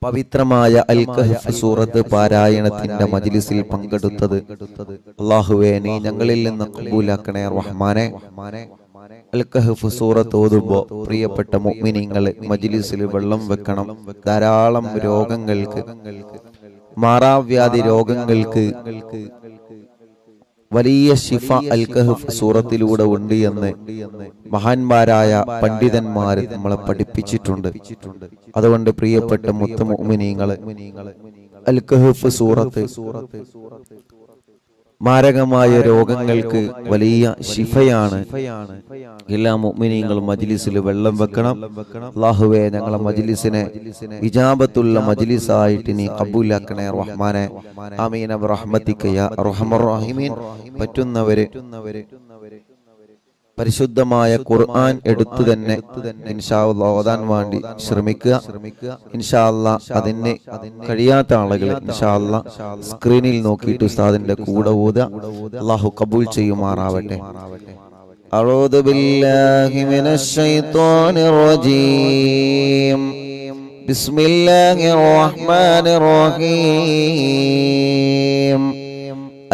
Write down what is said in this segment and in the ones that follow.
പവിത്രമായ അൽ കഹ്ഫ് സൂറത്ത് പാരായണത്തിന്റെ മജ്ലിസിൽ പങ്കെടുത്തത് അല്ലാഹുവേ നീ ഞങ്ങളിൽ നിന്ന് ഖബൂലാക്കണേ റഹ്മാനെ. അൽ കഹ്ഫ് സൂറത്ത് ഓതുമ്പോൾ പ്രിയപ്പെട്ട മുഅ്മിനീങ്ങളെ മജ്ലിസിൽ വെള്ളം വെക്കണം. ധാരാളം രോഗങ്ങൾക്ക്, മാറാവ്യാധി രോഗങ്ങൾക്ക് വലിയ ശിഫ അൽ കഹ്ഫ് സൂറത്തിലൂടെ ഉണ്ട് എന്ന് മഹാന്മാരായ പണ്ഡിതന്മാർ നമ്മളെ പഠിപ്പിച്ചിട്ടുണ്ട്. അതുകൊണ്ട് പ്രിയപ്പെട്ട മുത്ത് മുഅ്മിനീങ്ങളെ, അൽ കഹ്ഫ് സൂറത്ത് മാരകമായ രോഗങ്ങൾക്ക് വലിയ ശിഫയാണ്. എല്ലാ മുഅ്മിനീങ്ങളും മജ്ലിസിൽ വെള്ളം വെക്കണം. അല്ലാഹുവേ ഞങ്ങളെ മജ്ലിസിനെ ഇജാബത്തുള്ള മജ്ലിസായിട്ട് നീ ഖബൂലാക്കണേ റഹ്മാനെ. ആമീൻ ബിറഹ്മതിക യാ അർഹമർ റഹീമീൻ. പറ്റുന്നവരെ പരിശുദ്ധമായ ഖുർആൻ എടുത്തു തന്നെ ഇൻഷാ അല്ലാഹ് ഓതാൻ വേണ്ടി ശ്രമിക്കുക. ഇൻഷാ അല്ലാഹ് അതിന് കഴിയാത്ത ആളുകൾ ഇൻഷാ അല്ലാഹ് സ്ക്രീനിൽ നോക്കിയിട്ട് ഉസ്താദിന്റെ കൂടെ ഓതുക. അല്ലാഹു കബൂൽ ചെയ്യുമാറാവട്ടെ. അഊദു ബില്ലാഹി മിനശ് ശൈത്വാനിർ റജീം. ബിസ്മില്ലാഹിർ റഹ്മാനിർ റഹീം.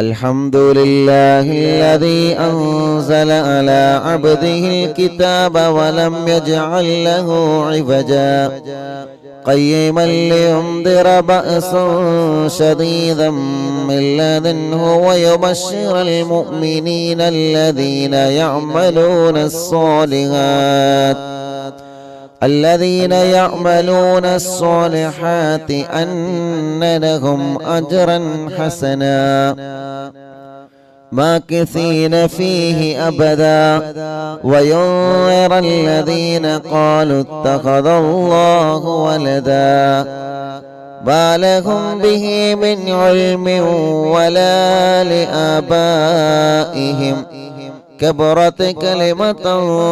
الحمد لله الذي أنزل على عبده الكتاب ولم يجعل له عوجا قيما لينذر بأسا شديدا من لدنه ويبشر المؤمنين الذين يعملون الصالحات أن لهم أجرا حسنا ماكثين فيه أبدا وينذر الذين قالوا اتخذ الله ولدا ما لهم به من علم ولا لآبائهم كبرت كلمة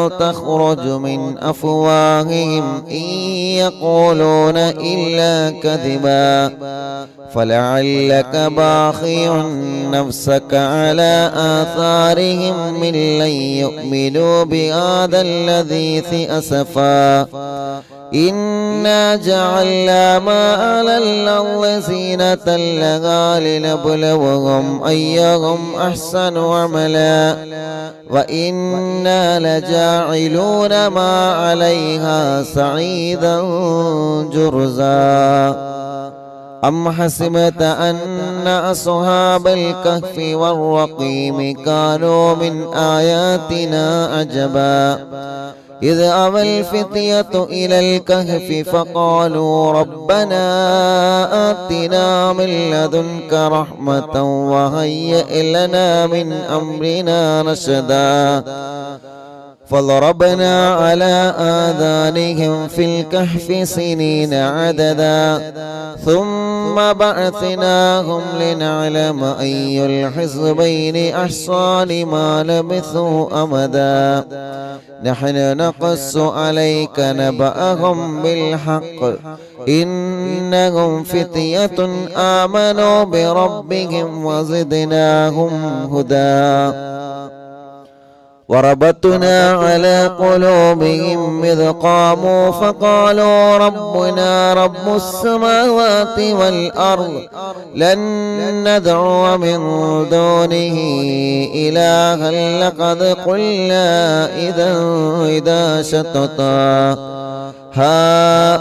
تخرج من أفواههم إن يقولون إلا كذبا فلعلك باخع نفسك على آثارهم من لن يؤمنوا بهذا الحديث أسفا إنا جعلنا ما على الأرض زينة لها لنبلوهم أيهم أحسن عملا وإنا لجاعلون ما عليها صعيدا جرزا أم حسبت أن أصحاب الكهف والرقيم كانوا من آياتنا عجبا إذ أوى الفتية إلى الكهف فقالوا ربنا آتنا من لدنك رحمة وهيئ لنا من أمرنا رشدا فضربنا على آذانهم في الكهف سنين عددا ثم بعثناهم لنعلم أي الحزبين أحصى لما لبثوا أمدا نحن نقص عليك نبأهم بالحق إنهم فتية آمنوا بربهم وزدناهم هدى وربطنا على قلوبهم إذ قاموا فقالوا ربنا رب السماوات والأرض لن ندعو من دونه إلها لقد قلنا إذا شططا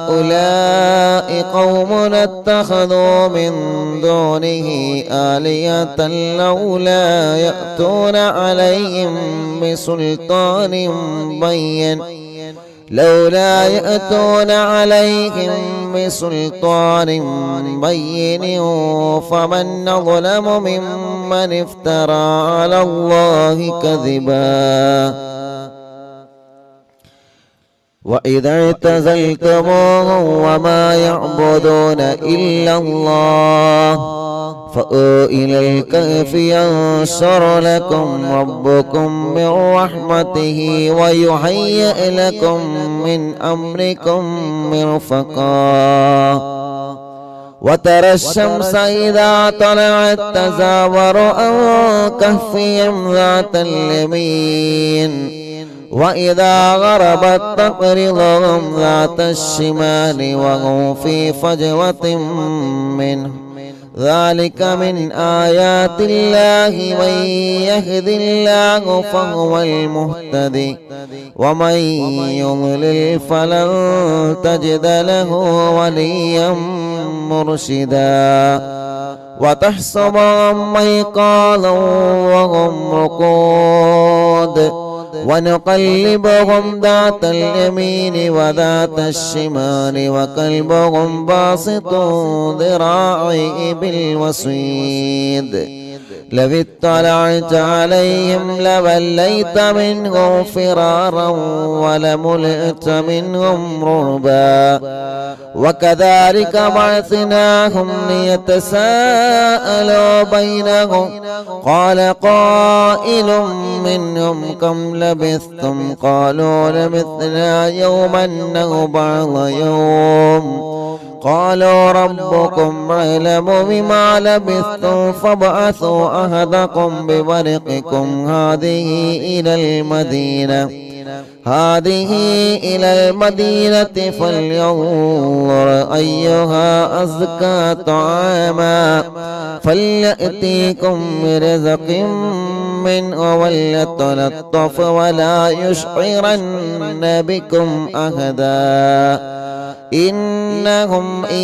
هؤلاء قومنا اتخذوا من دونه آلهة لولا يأتون عليهم بسلطان بين فمن أظلم ممن افترى على الله كذبا وإذا اعتزلتموهم وما يعبدون إلا الله فأووا إلى الكهف ينشر لكم ربكم من رحمته ويهيئ لكم من أمركم مرفقا وترى الشمس إذا طلعت تزاور عن كهفهم ذات اليمين وإذا غربت تقرضهم ذات الشمال وهم في فجوة منه ذلك من آيات الله من يهد الله فهو المهتدي ومن يضلل فلن تجد له وليا مرشدا وتحسبهم أيقاظا وهم رقود ونقلبهم ذات اليمين وذات الشمال وكلبهم باسط ذراعيه بالوصيد لو اطلعت عليهم لوليت منهم فرارا ولملئت منهم رعبا وكذلك بعثناهم ليتساءلوا بينهم قال قائل منهم كم لبثتم قالوا لبثنا يوما أو بعض يوم قالوا ربكم أعلم بما لبثتم فابعثوا أحدكم بورقكم هذه إلى المدينة فلينظر أيها أزكى طعاما فليأتيكم برزق منه وليتلطف ولا يشعرن بكم أحدا إنهم إن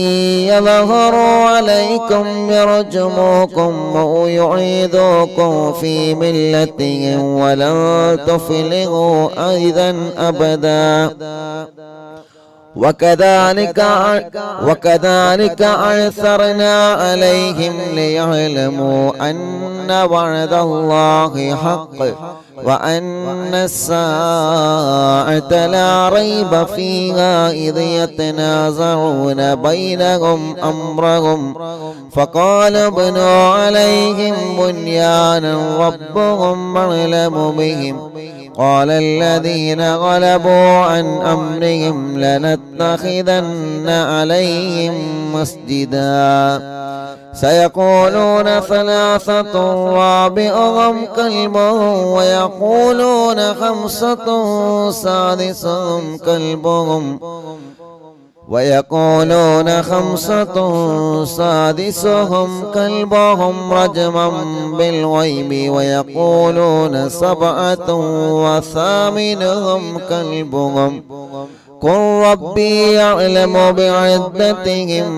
يظهروا عليكم يرجموكم أو يعيدوكم في ملتهم ولن تفلحوا أيضا أبدا وكذلك أعثرنا عليهم ليعلموا أن وعد الله حق وأن الساعة لا ريب فيها إذ يتنازعون بينهم أمرهم فقال ابنوا عليهم بنيانا ربهم أعلم بهم قال الذين غلبوا عن أمرهم لنتخذن عليهم مسجدا سيقولون ثلاثة رابعهم كلبهم ويقولون خمسة سادسهم كلبهم رجما بالغيب ويقولون سبعة وثامنهم كلبهم قل ربي يعلم بعدتهم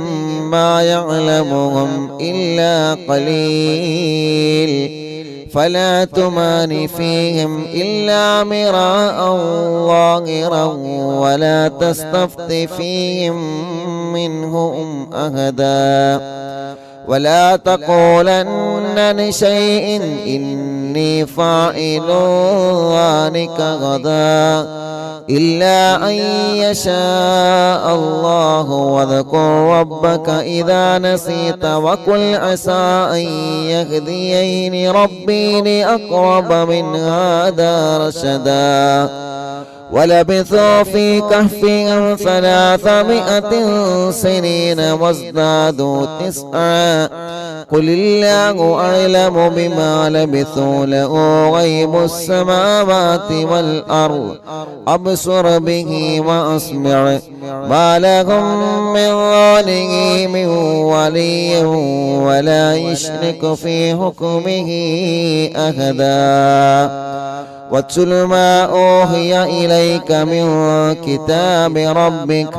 ما يعلمهم إلا قليل فلا تمار فيهم إلا مراء ظاهرا ولا تستفت فيهم منهم أحدا ولا تقولن لشيء إني فاعل ذلك غدا إلا أن يشاء الله واذكر ربك إذا نسيت وقل عسى أن يهديني ربي لأقرب من هذا رشدا ولبثوا في كهفهم 300 سنين وازدادوا 9 قل الله أعلم بما لبثوا له غيب السماوات والأرض أبصر به وأسمع ما لهم من دونه من ولي ولا يشرك في حكمه أحدا واتل ما أوحي إليك من كتاب ربك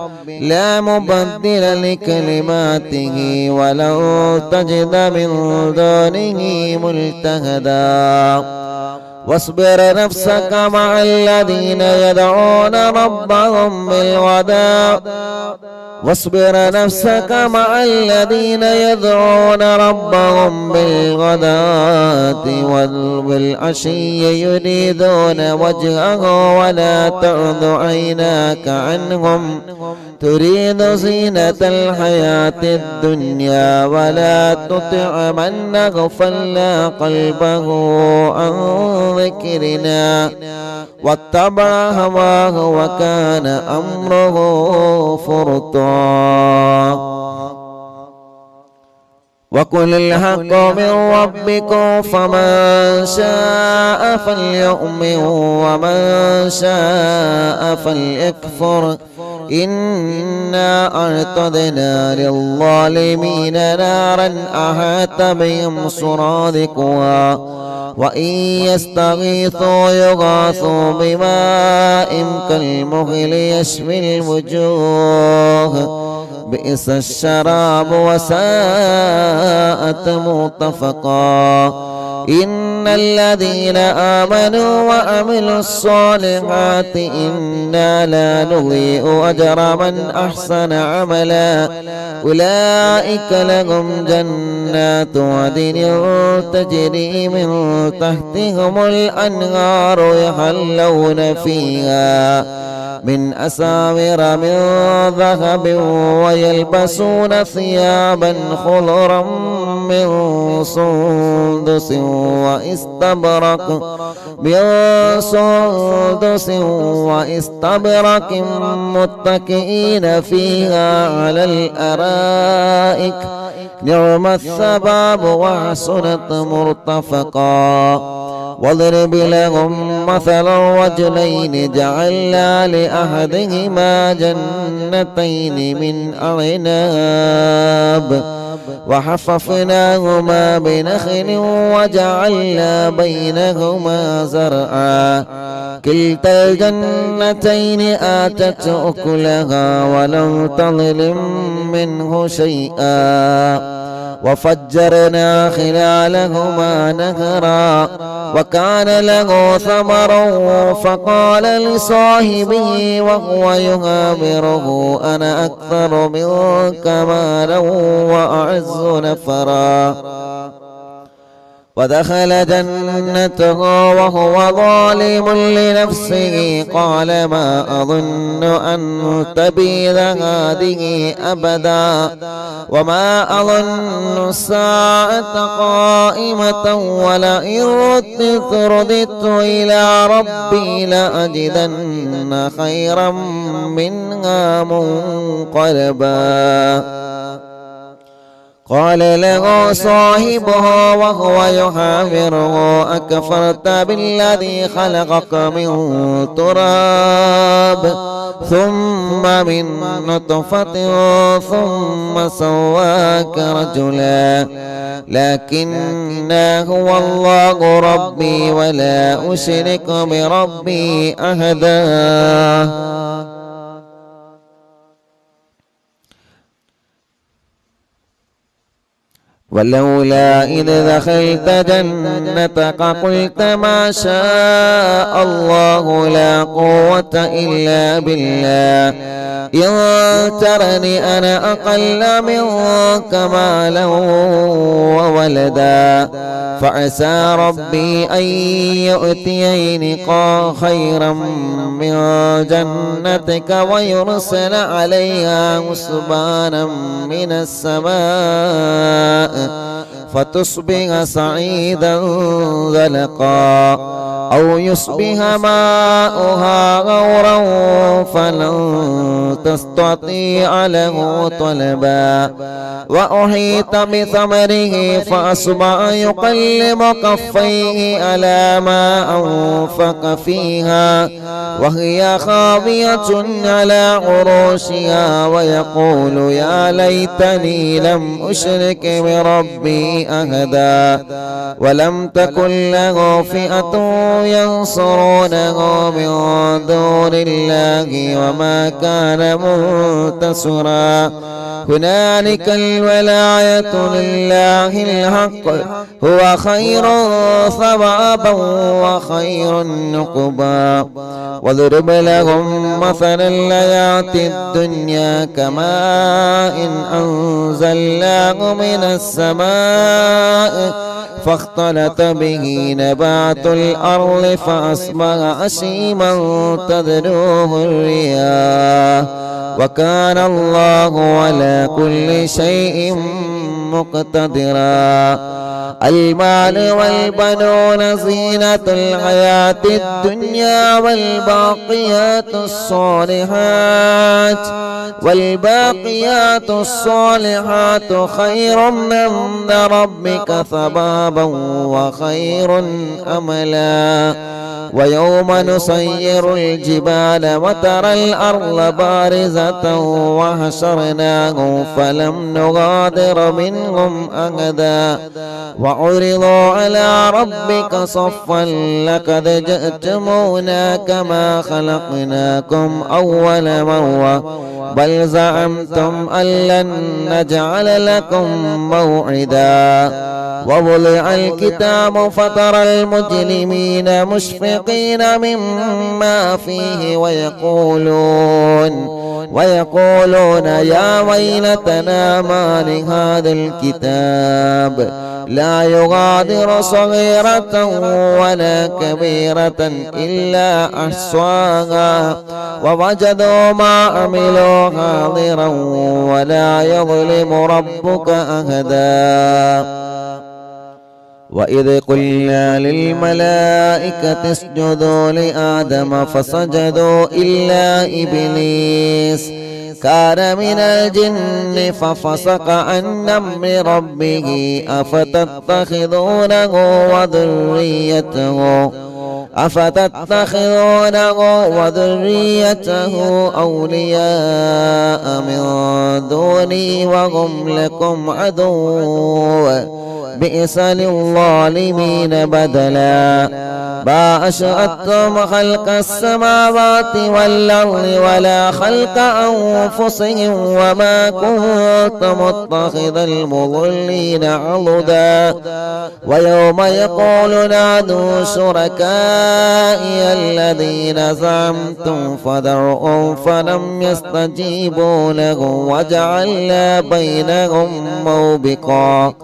لا مبدل لكلماته ولن تجد من دونه ملتهدا واصبر نفسك مع الذين يدعون ربهم بالغداة والعشي يريدون وجهه ولا تعد عيناك عنهم تريد زينة الحياة الدنيا ولا تطع من أغفلنا قلبه عن ذكرنا واتبع هواه وكان أمره فرطا وقل الحق من ربكم فمن شاء فليؤمن ومن شاء فليكفر إنا أعتدنا للظالمين نارا أحاط بهم سرادقها وإن يستغيثوا يغاثوا بماء كالمهل يشوي الوجوه بئس الشراب وساءت مرتفقا إن الذين آمنوا وعملوا الصالحات إنا لا نضيع أجر من أحسن عملا أولئك لهم جنات عدن تجري من تحتهم الأنهار يحلون فيها من أساور من ذهب ويلبسون ثيابا خضرا من سندس واستبرق متكئين فيها على الأرائك نعم الثواب وحسنت مرتفقا واضرب لهم مثل الرجلين جعلنا لأحدهما جنتين من أعناب وحففناهما بنخل وجعلنا بينهما زرعا كلتا الجنتين آتت أكلها ولم تظلم منه شيئا وفجرنا خلالهما نهرا وكان له ثمر فقال لصاحبه وهو يهابره أنا أكثر منك مالا وأعز نفرا ودخل جنته وهو ظالم لنفسه قال ما أظن أن تبيد هذه أبدا وما أظن الساعة قائمة ولئن رددت إلى ربي لأجدن خيرا منها منقلبا قال له صاحبه وهو يحاوره أكفرت بالذي خلقك من تراب ثم من نطفة ثم سواك رجلا لكن هو الله ربي ولا أشرك بربي أحدا ولولا إذ دخلت جنتك قلت ما شاء الله لا قوة إلا بالله إن ترني أنا أقل منك مالا وولدا فعسى ربي أن يؤتيني خيرا من جنتك ويرسل عليها حسبانا من السماء فتصبح صعيدا زلقا أو يصبح ماؤها غورا فلن تستطيع له طلبا وأحيط بثمره فأصبح يقلب كفيه على ما أنفق فيها وهي خاوية على عروشها ويقول يا ليتني لم أشرك بربي أحدا ولم تكن له فئة ينصرونه من دون الله وما كان منتصرا هنالك الولاية لله الحق هو خير ثوابا وخير نقبا واضرب لهم مثل الحياة الدنيا كماء أنزلناه من السماء فاختلط به نبات الأرض فأصبح هشيما تذروه الرياح وكان الله على كل شيء مقتدرا. المال والبنون زينة الحياة الدنيا والباقيات الصالحات خير عند ربك ثوابا وخير أملا. ويوم نسير الجبال وترى الأرض بارزة وحشرناهم فلم نغادر منهم أحدا وعرضوا على ربك صفا لقد جئتمونا كما خلقناكم أول مرة بل زعمتم أن لن نجعل لكم موعدا. ووضع الكتاب فترى المجرمين مشفقين مما فيه ويقولون يا ويلتنا ما لهذا الكتاب لا يغادر صغيرة ولا كبيرة إلا أحصاها ووجدوا ما عملوا حاضرا ولا يظلم ربك أحدا. وإذ قلنا للملائكة اسجدوا لآدم فسجدوا إلا إبليس كان من الجن ففسق عن أمر ربه أفتتخذونه وذريته أولياء من دوني وهم لكم عدو بئس للظالمين بدلا. ما أشهدتم خلق السماوات والأرض ولا خلق أنفسهم وما كنت متخذ المضلين عضدا. ويوم يقول نادوا شركائي الذين زعمتم فدعوهم فلم يستجيبوا لهم وجعلنا بينهم موبقا.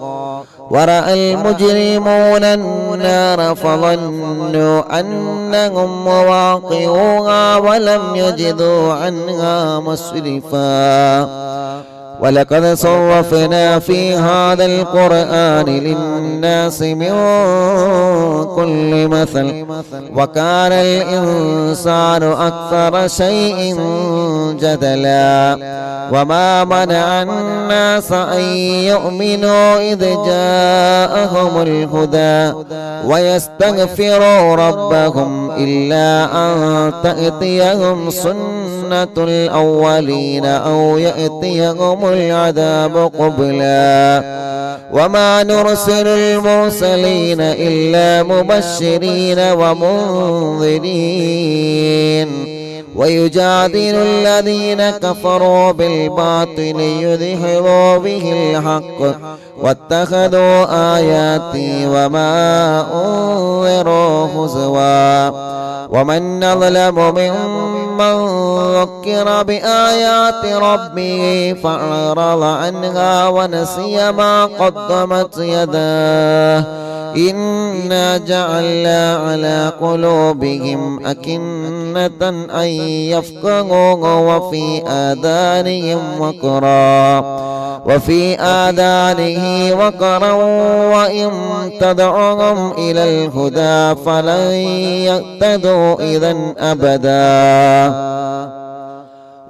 ورأى المجرمون النار فظنوا أنهم مواقعوها ولم يجدوا عنها مصرفا. ولقد صرفنا في هذا القرآن للناس من كل مثل وكان الإنسان أكثر شيء جدلا. وما منع الناس أن يؤمنوا إذ جاءهم الهدى ويستغفروا ربهم إلا أن تأتيهم سنة الأولين أو يأتيهم العذاب قبلا. وما نرسل المرسلين إلا مبشرين ومنذرين ويجادل الذين كفروا بالباطل يدحضوا به الحق واتخذوا آياتي وما أنذروا هزوا. ومن أظلم ممن ذكر بآيات ربه فأعرض عنها ونسي ما قدمت يداه إنا جعلنا على قلوبهم أكنة أن يفقهوه وفي آذانه وقرا وإن تدعوهم إلى الهدى فلن يهتدوا إذا أبدا.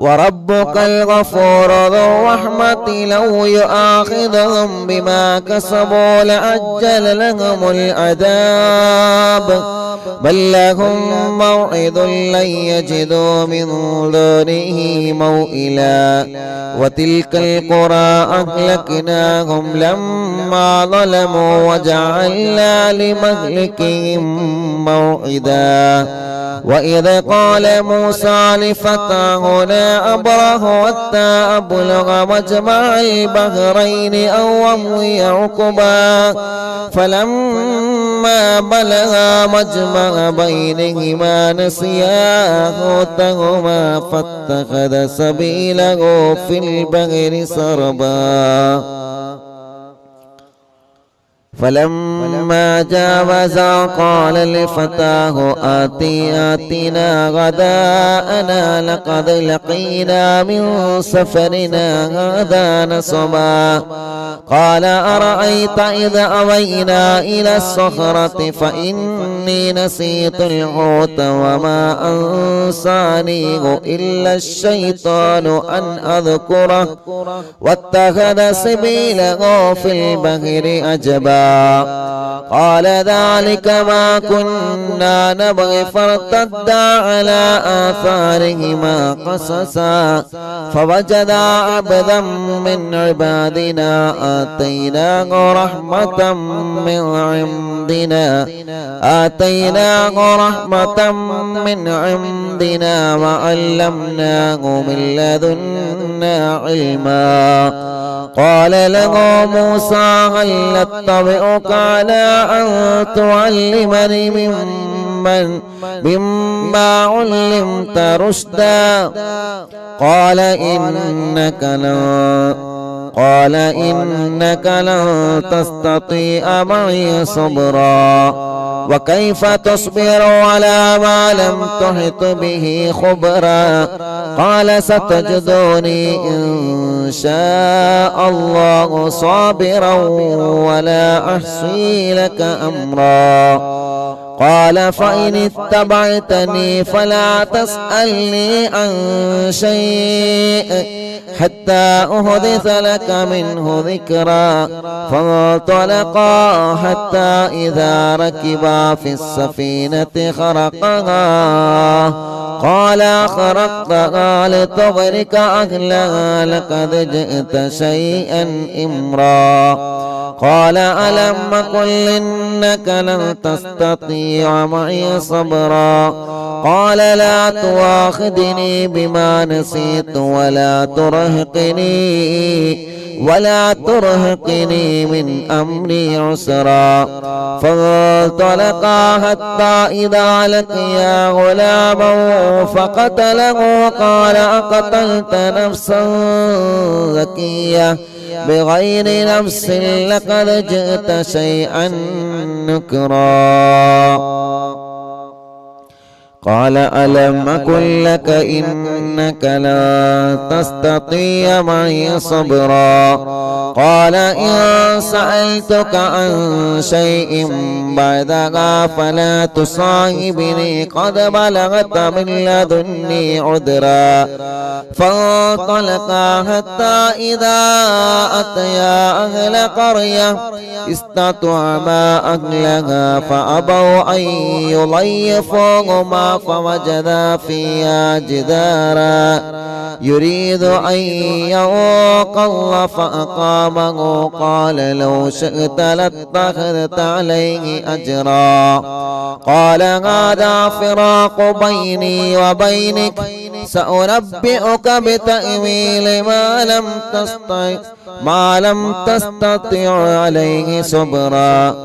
وربك الغفور ذو الرحمة لو يؤاخذهم بما كسبوا لعجل لهم العذاب بل لهم موعد لن يجدوا من دونه موئلا. وتلك القرى أهلكناهم لما ظلموا وجعلنا لمهلكهم موعدا. وإذ قال موسى لفتاه لا أبرح حتى أبلغ مجمع البحرين أو أمضي حقبا فلما بلغا مجمع بينهما نسيا حوتهما فاتخذ سبيله في البحر سربا. فلما جاوزا قال لفتاه آتنا غداءنا لقد لقينا من سفرنا هذا نصبا قال أرأيت إذا أوينا إلى الصخرة فإني نسيت الحوت وما أنسانيه إلا الشيطان أن أذكره واتخذ سبيله في البحر أجبا قال ذلك ما كنا نبغي فارتدا على آثارهما قصصا فوجدا عبدا من عبادنا آتيناه رحمة من عندنا وعلمناه من لدنا علما قال له موسى هل أتبعك على أن تعلمني مما علمت رشدا قال إنك لن تستطيع معي صبرا وكيف تصبر على ما لم تحط به خبرا قال ستجدوني إن شاء الله صابرا ولا أحصي لك أمرا قال فإن اتبعتني فلا تسألني عن شيء حتى أحدث لك منه ذكرا فانطلقا حتى إذا ركبا في السفينة خرقها قال خرقتها لتغرق أهلها لقد جئت شيئا إمرا قال ألم قل إنك لن تستطيع معي صبرا قال لا تواخذني بما نسيت ولا ترهقني من أمري عسرا فانطلقا حتى إذا لقيا غلاما فقتله قال أقتلت نفسا زكية بغير نفس لقد جئت شيئا نكرا قال ألم أقل لك إنك لا تستطيع معي صبرا قال إن سألتك عن شيء بعدها فلا تصاحبني قد بلغت من لدني عذرا فانطلقا حتى إذا أتيا أهل قرية استطعما أهلها فأبوا أن يضيفوهما فوجدا فيها جدارا يريد أن ينقض فأقامه قال لو شئت لاتخذت عليه أجرا قال هذا فراق بيني وبينك سأنبئك بتأويل ما لم تستطع عليه صبرا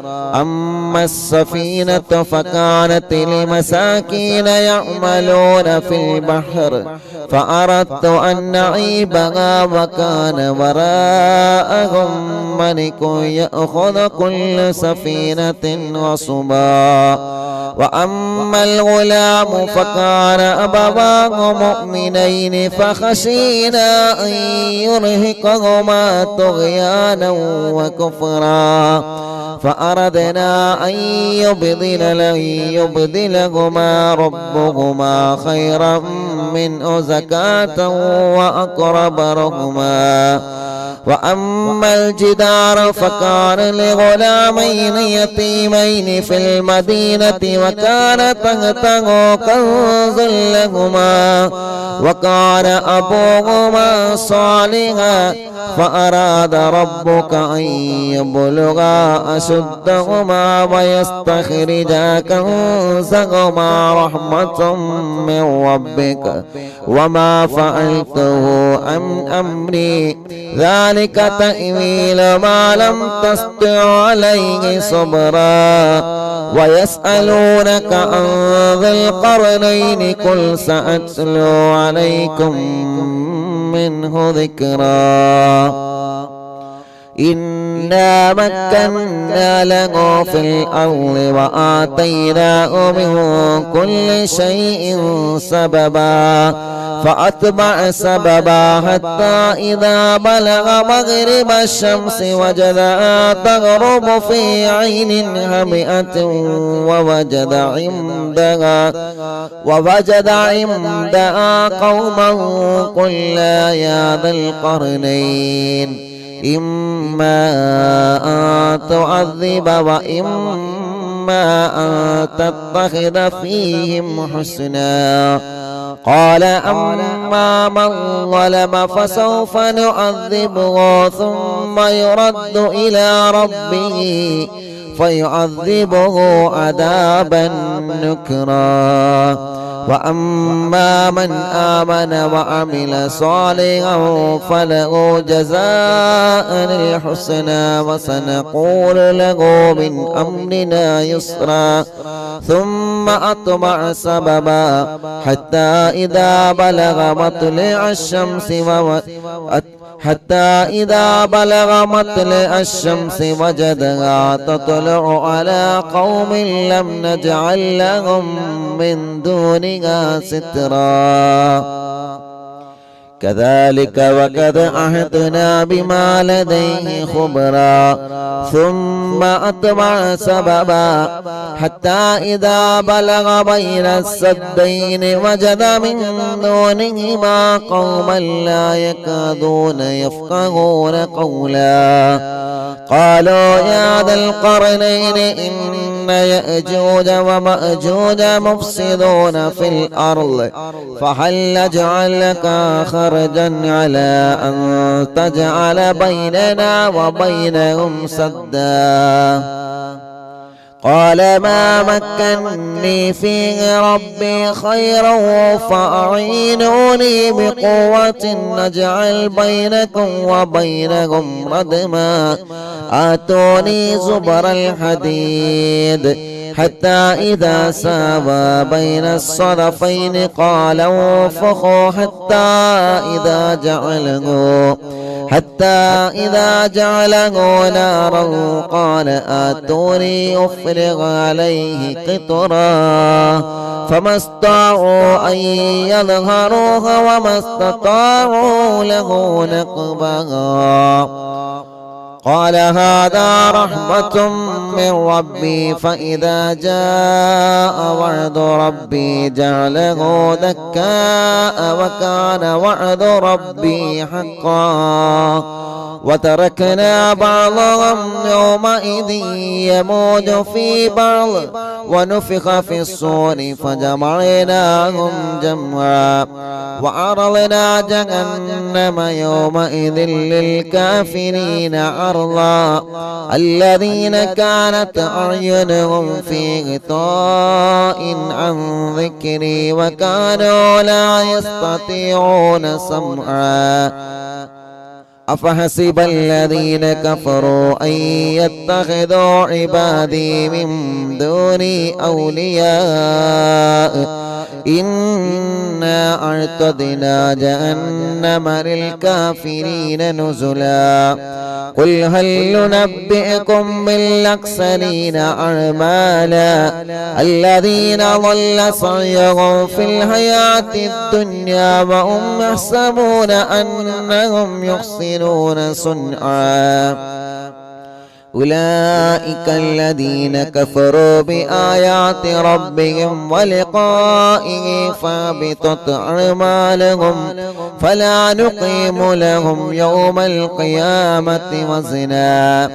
أما السفينة فكانت لمساكين يعملون في البحر فأردت أن نعيبها وكان وراءهم ملك يأخذ كل سفينة غصبا وأما الغلام فكان أبواه مؤمنين فخشينا أن يرهقهما طغيانا وكفرا فأردنا أن يبدلهما ربهما خيرا منه زكاة وأقرب رحما وأما الجدار فكان لغلامين يتيمين في المدينة وكان تحته كنز لهما وكان أبوهما صالحا فأراد ربك أن يبلغا أشدهما ويستخرجا كنزهما رحمة من ربك وما فعلته عن أمري ذلك تأويل ما لم تستطع عليه صبرا ويسألونك عن ذي القرنين قل سأتلو عليكم منه ذكرا إنا مكنا له في الأرض وآتيناه من كل شيء سببا فأتبع سببا حتى إذا بلغ مغرب الشمس وجدها تغرب في عين هامئة ووجد عندها قوما قلنا يا ذا القرنين إما أن تعذب وإما أن تتخذ فيهم حسنا قال أما من ظلم فسوف نعذبه ثم يرد إلى ربه فيعذبه عذابا نكرا وأما من آمن وعمل صالحا فله جزاء الحسنى وسنقول له من أمرنا يسرا ثم أتبع سببا حتى إذا بلغ مطلع الشمس وجدها تطلع على قوم لم نجعل لهم من دونها سترا كذلك وقد عهدنا بما لديه خبرا ثم أتبع سببا حتى إذا بلغ بين السدين وجد من دونهما قوما لا يكادون يفقهون قولا قالوا يا ذا القرنين إن يأجوج ومأجوج مفسدون في الأرض فهل نجعل لك خرجا على أن تجعل بيننا وبينهم سدا قال ما مكنني فيه ربي خيرا فأعينوني بقوة نجعل بينكم وبينهم ردما آتوني زبر الحديد حتى إذا ساوى بين الصدفين قال انفخوا حتى إذا جعله نارا قال آتوني أفرغ عليه قطرا فما استطاعوا أن يظهروها وما استطاعوا له نقبا قال هذا رحمة من ربي فإذا جاء وعد ربي جعله دكاء وكان وعد ربي حقا وتركنا بعضهم يومئذ يموج في بعض ونفخ في الصور فجمعناهم جمعا وعرضنا جهنم يومئذ للكافرين عرضا الذين كانت أعينهم في غطاء عن ذكري وكانوا لا يستطيعون سمعا أفحسب الذين كفروا أن يتخذوا عبادي من دوني أولياء إنا أعتدنا جهنم للكافرين نزلا قل هل ننبئكم بالأخسرين أعمالا الذين ضل سعيهم في الحياة الدنيا وهم يحسبون أنهم يحسنون صنعا أولئك الذين كفروا بآيات ربهم ولقائه فابطت أعمالهم فلا نقيم لهم يوم القيامة وزنا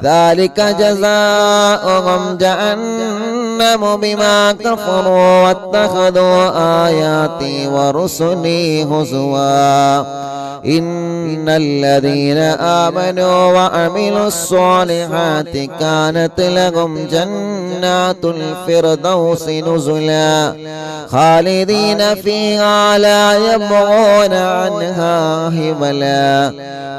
ذلك جزاؤهم جهنم بما كفروا واتخذوا آياتي ورسلي هزوا إن الذين آمنوا وعملوا الصالحات كانت لهم جنات الفردوس نزلا خالدين فيها لا يبغون عنها حولا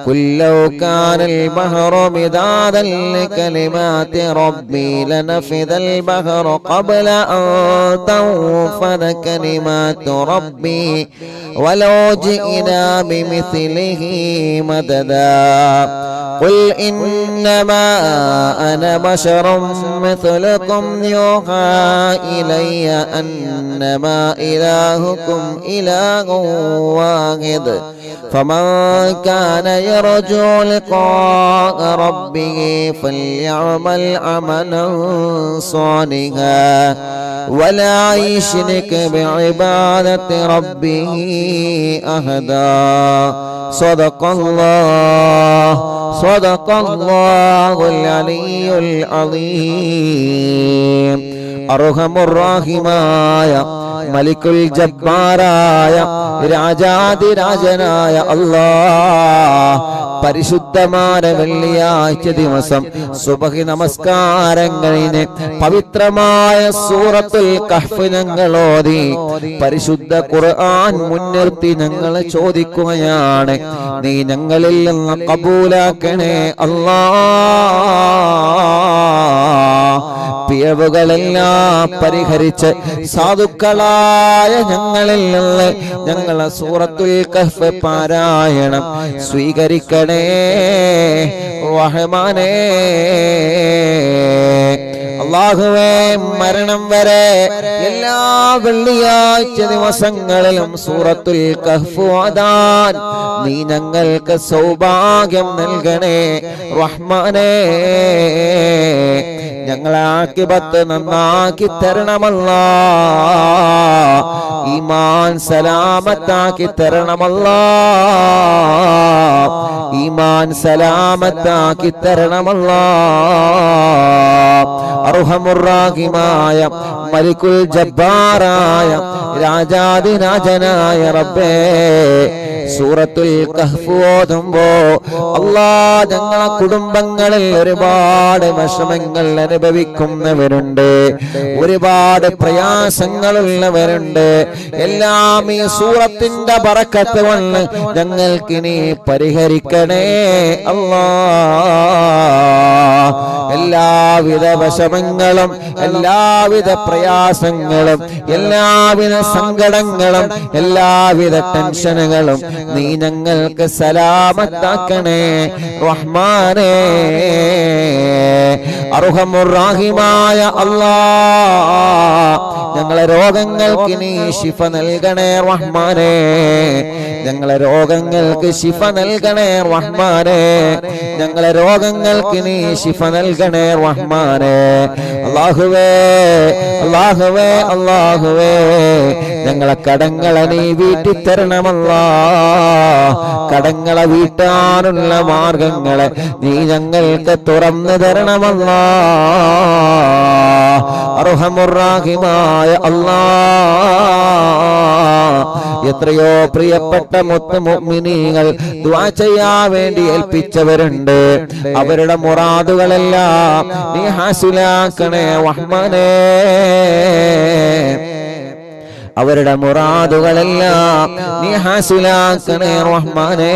قل لو كان البحر مدادا لكلمات ربي لنفذ البحر قبل أن تنفذ كلمات ربي ولو جئنا بمثله مددا قل إنما أنا بشر مثلكم يوحى إلي أنما إلهكم إله واحد فمن كان يرجو لقاء ربه فليعمل عملا صالحا ولا يشرك بعبادة ربه أحدا صدق الله العلي العظيم أرحم الراحمين മലിക്കുൽ ജബ്ബാറായ രാജാതിരാജനായ അല്ലാഹ് പരിശുദ്ധമായ വെള്ളിയാഴ്ച ദിവസം സുബഹി നമസ്കാരം കഴിഞ്ഞ് പവിത്രമായ സൂറത്തുൽ കഹ്ഫ് ഞങ്ങൾ ഓതി പരിശുദ്ധ ഖുർആൻ മുൻനിർത്തി ഞങ്ങൾ ചോദിക്കുകയാണ്, നീ ഞങ്ങളിൽ നിന്ന് കബൂലാക്കണേ അല്ലാഹ്. പിഴവുകളെല്ലാം പരിഹരിച്ച് സാധുക്കളായ ഞങ്ങളിൽ നിന്ന് ഞങ്ങളെ സൂറത്തുൽ കഹ്ഫ് പാരായണം സ്വീകരിക്കണേ റഹ്മാനേ. അല്ലാഹുവേ, മരണം വരെ എല്ലാ വെള്ളിയാഴ്ച ദിവസങ്ങളിലും സൂറത്തുൽ കഹ്ഫ് ഓതാൻ നീ ഞങ്ങൾക്ക് സൗഭാഗ്യം നൽകണേ റഹ്മാനേ. ഞങ്ങളെ ആഖിബത്ത് നന്നാക്കി തരണമല്ലാഹ്, ഈമാൻ സലാമത്താക്കി തരണമല്ലാഹ്, ഈമാൻ സലാമത്താക്കി തരണമല്ലാഹ്. അർഹമുർ-റാഹിമായ മലിക്കുൽ ജബ്ബാറായ രാജാതിരാജനായ റബ്ബേ, സൂറത്തുൽ കഹ്ഫ് ഓതുമ്പോ അല്ലാഹ് ഞങ്ങളെ കുടുംബങ്ങളിൽ ഒരുപാട് വിഷമങ്ങൾ അനുഭവിക്കുന്നവരുണ്ട്, ഒരുപാട് പ്രയാസങ്ങളുള്ളവരുണ്ട്. എല്ലാം ഈ സൂറത്തിന്റെ ബറക്കത്ത് കൊണ്ട് ഞങ്ങൾക്ക് നീ പരിഹരിക്കണേ അല്ലാഹ്. എല്ലാവിധ വിഷമങ്ങളും എല്ലാവിധ പ്രയാസങ്ങളും എല്ലാവിധ സങ്കടങ്ങളും എല്ലാവിധ ടെൻഷനുകളും നീ ഞങ്ങൾക്ക് സലാമത്താക്കണേ റഹ്മാനേ. അർഹമുർ-റാഹിമായ അല്ലാഹ്, ഞങ്ങളെ രോഗങ്ങൾക്ക് നീ ശിഫ നൽകണേ റഹ്മാനേ. ഞങ്ങളെ രോഗങ്ങൾക്ക് ശിഫ നൽകണേ റഹ്മാനേ. ഞങ്ങളെ രോഗങ്ങൾക്ക് നീ ശിഫ നൽകണേ റഹ്മാനേ. അല്ലാഹുവേ, അല്ലാഹുവേ, അല്ലാഹുവേ, ഞങ്ങളെ കടങ്ങളെ നീ വീട്ടിത്തരണമല്ലാഹ്. കടങ്ങളെ വീട്ടാനുള്ള മാർഗങ്ങളെ നീ ഞങ്ങൾക്ക് തുറന്നു തരണമല്ലാഹ്. അർഹമുർ-റാഹിമായ അല്ലാഹ്, എത്രയോ പ്രിയപ്പെട്ട മുഅ്മിനീങ്ങൾ ദുആ ചെയ്യാൻ വേണ്ടി ഏൽപ്പിച്ചവരുണ്ട്. അവരുടെ മുറാദുകളെല്ലാം നീ ഹാസിലാക്കണേ റഹ്മാനേ. അവരുടെ മുറാദുകളെല്ലാം നീ ഹാസിലാക്കണേ റഹ്മാനേ.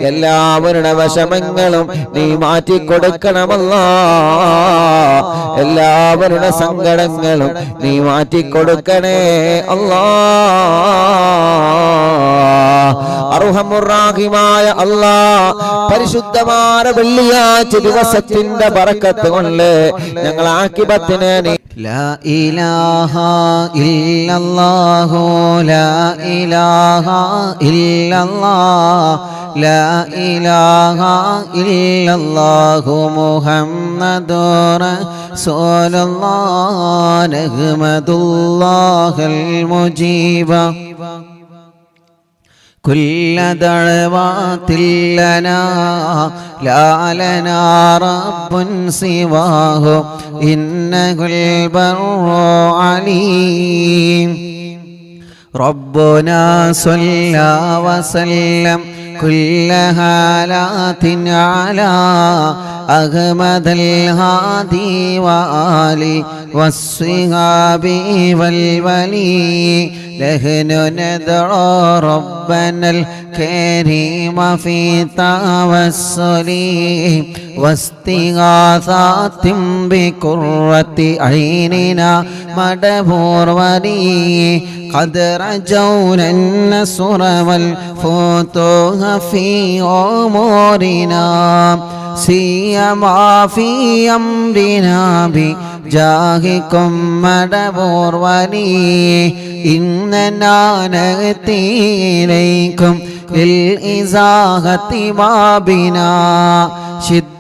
എല്ലാവരുടെ വിഷമങ്ങളും നീ മാറ്റിക്കൊടുക്കണമല്ലാഹ്. എല്ലാവരുടെ സങ്കടങ്ങളും നീ മാറ്റിക്കൊടുക്കണേ അല്ലാഹ്. അർഹമുർ-റാഹിമായ അല്ലാഹ്, പരിശുദ്ധമായ വെള്ളിയാഴ്ച ദിവസത്തിന്റെ ബറക്കത്ത് കൊണ്ട് ഞങ്ങൾ ആഖിബത്തിനെ നീ ലാ ഇലാഹ ഇല്ലല്ലാഹു ലാ ഇലാഹ ഇല്ലല്ലാഹ് ലാ ഇലാഹ ഇല്ലല്ലാഹു മുഹമ്മദുർ റസൂലുള്ളാഹ് നഹ്മദുല്ലാഹൽ മുജീബ كل دعوات لنا لا لنا رب سواه إنه البر عليم ربنا صلى وسلم كل حالات على أحمد الهادي وآله والصحاب والولي نحن ندعو ربنا الكريم في توسل واستغاثات بقرة عيننا مدبور ولي قد رجونا النصر والفتوح في أمورنا سيما في أمرنا بجاهكم مدبور ولي إننا نأتي إليكم للإزاحة ما بنا شدة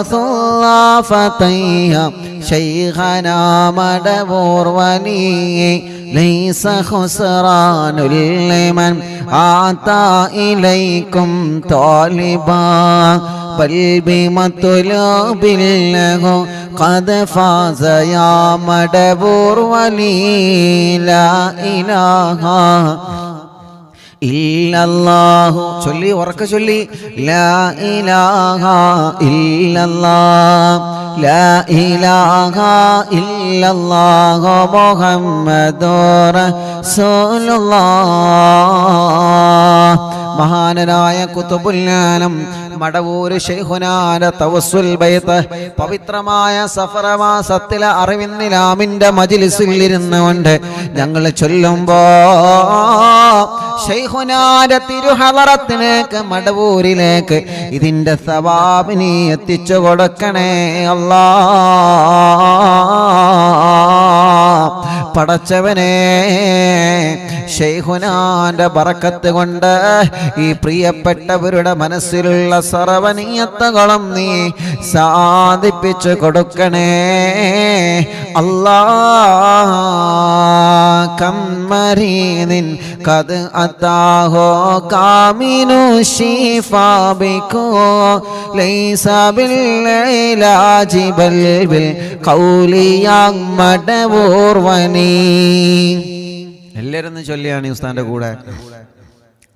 ثلافتيها شيخنا مدبور ولي ليس خسران لمن أعطى إليكم طالبا بل بمطلوب له قد فاز يا مدبور ولي لا إله ഇല്ലല്ലാഹു ചൊല്ലി ഉറക്കെ ചൊല്ലി ലാ ഇലാഹ ഇല്ലല്ലാഹ് ലാ ഇലാഹ ഇല്ലല്ലാഹു മുഹമ്മദുർ റസൂലുള്ളാഹ്. മഹാനായ ഖുതുബുൽ ആലം മടവൂര് ശൈഖുനാന്റെ തവസ്സുൽ ബൈത്ത് പവിത്രമായ സഫർ മാസത്തിലെ അറിവിന്നിലാമിന്റെ മജ്ലിസിൽ ഇരുന്നുകൊണ്ട് ഞങ്ങൾ ചൊല്ലുമ്പോ ശൈഖുനാന്റെ തിരുഹളറത്തിലേക്ക് മടവൂരിലേക്ക് ഇതിന്റെ സവാബിനെ എത്തിച്ചു കൊടുക്കണേ അല്ലാഹ്. പടച്ചവനെ ശൈഖുനാന്റെ ബറക്കത്ത് കൊണ്ട് ഈ പ്രിയപ്പെട്ടവരുടെ മനസ്സിലുള്ള സർവനീയത്തുകളും നീ സാധിപ്പിച്ചു കൊടുക്കണേ അല്ലാഹ്. കമ്മരീനിൻ കത് അതാഹോ കാമിനു ശിഫാബിക്കോ ലൈസ ബിൽഇലാജി ബൽ ബിൽ ഖൗലിയാ മടവൂർ വനി. എല്ലാവരും ചൊല്ലിയാണ് ഉസ്താന്റെ കൂടെ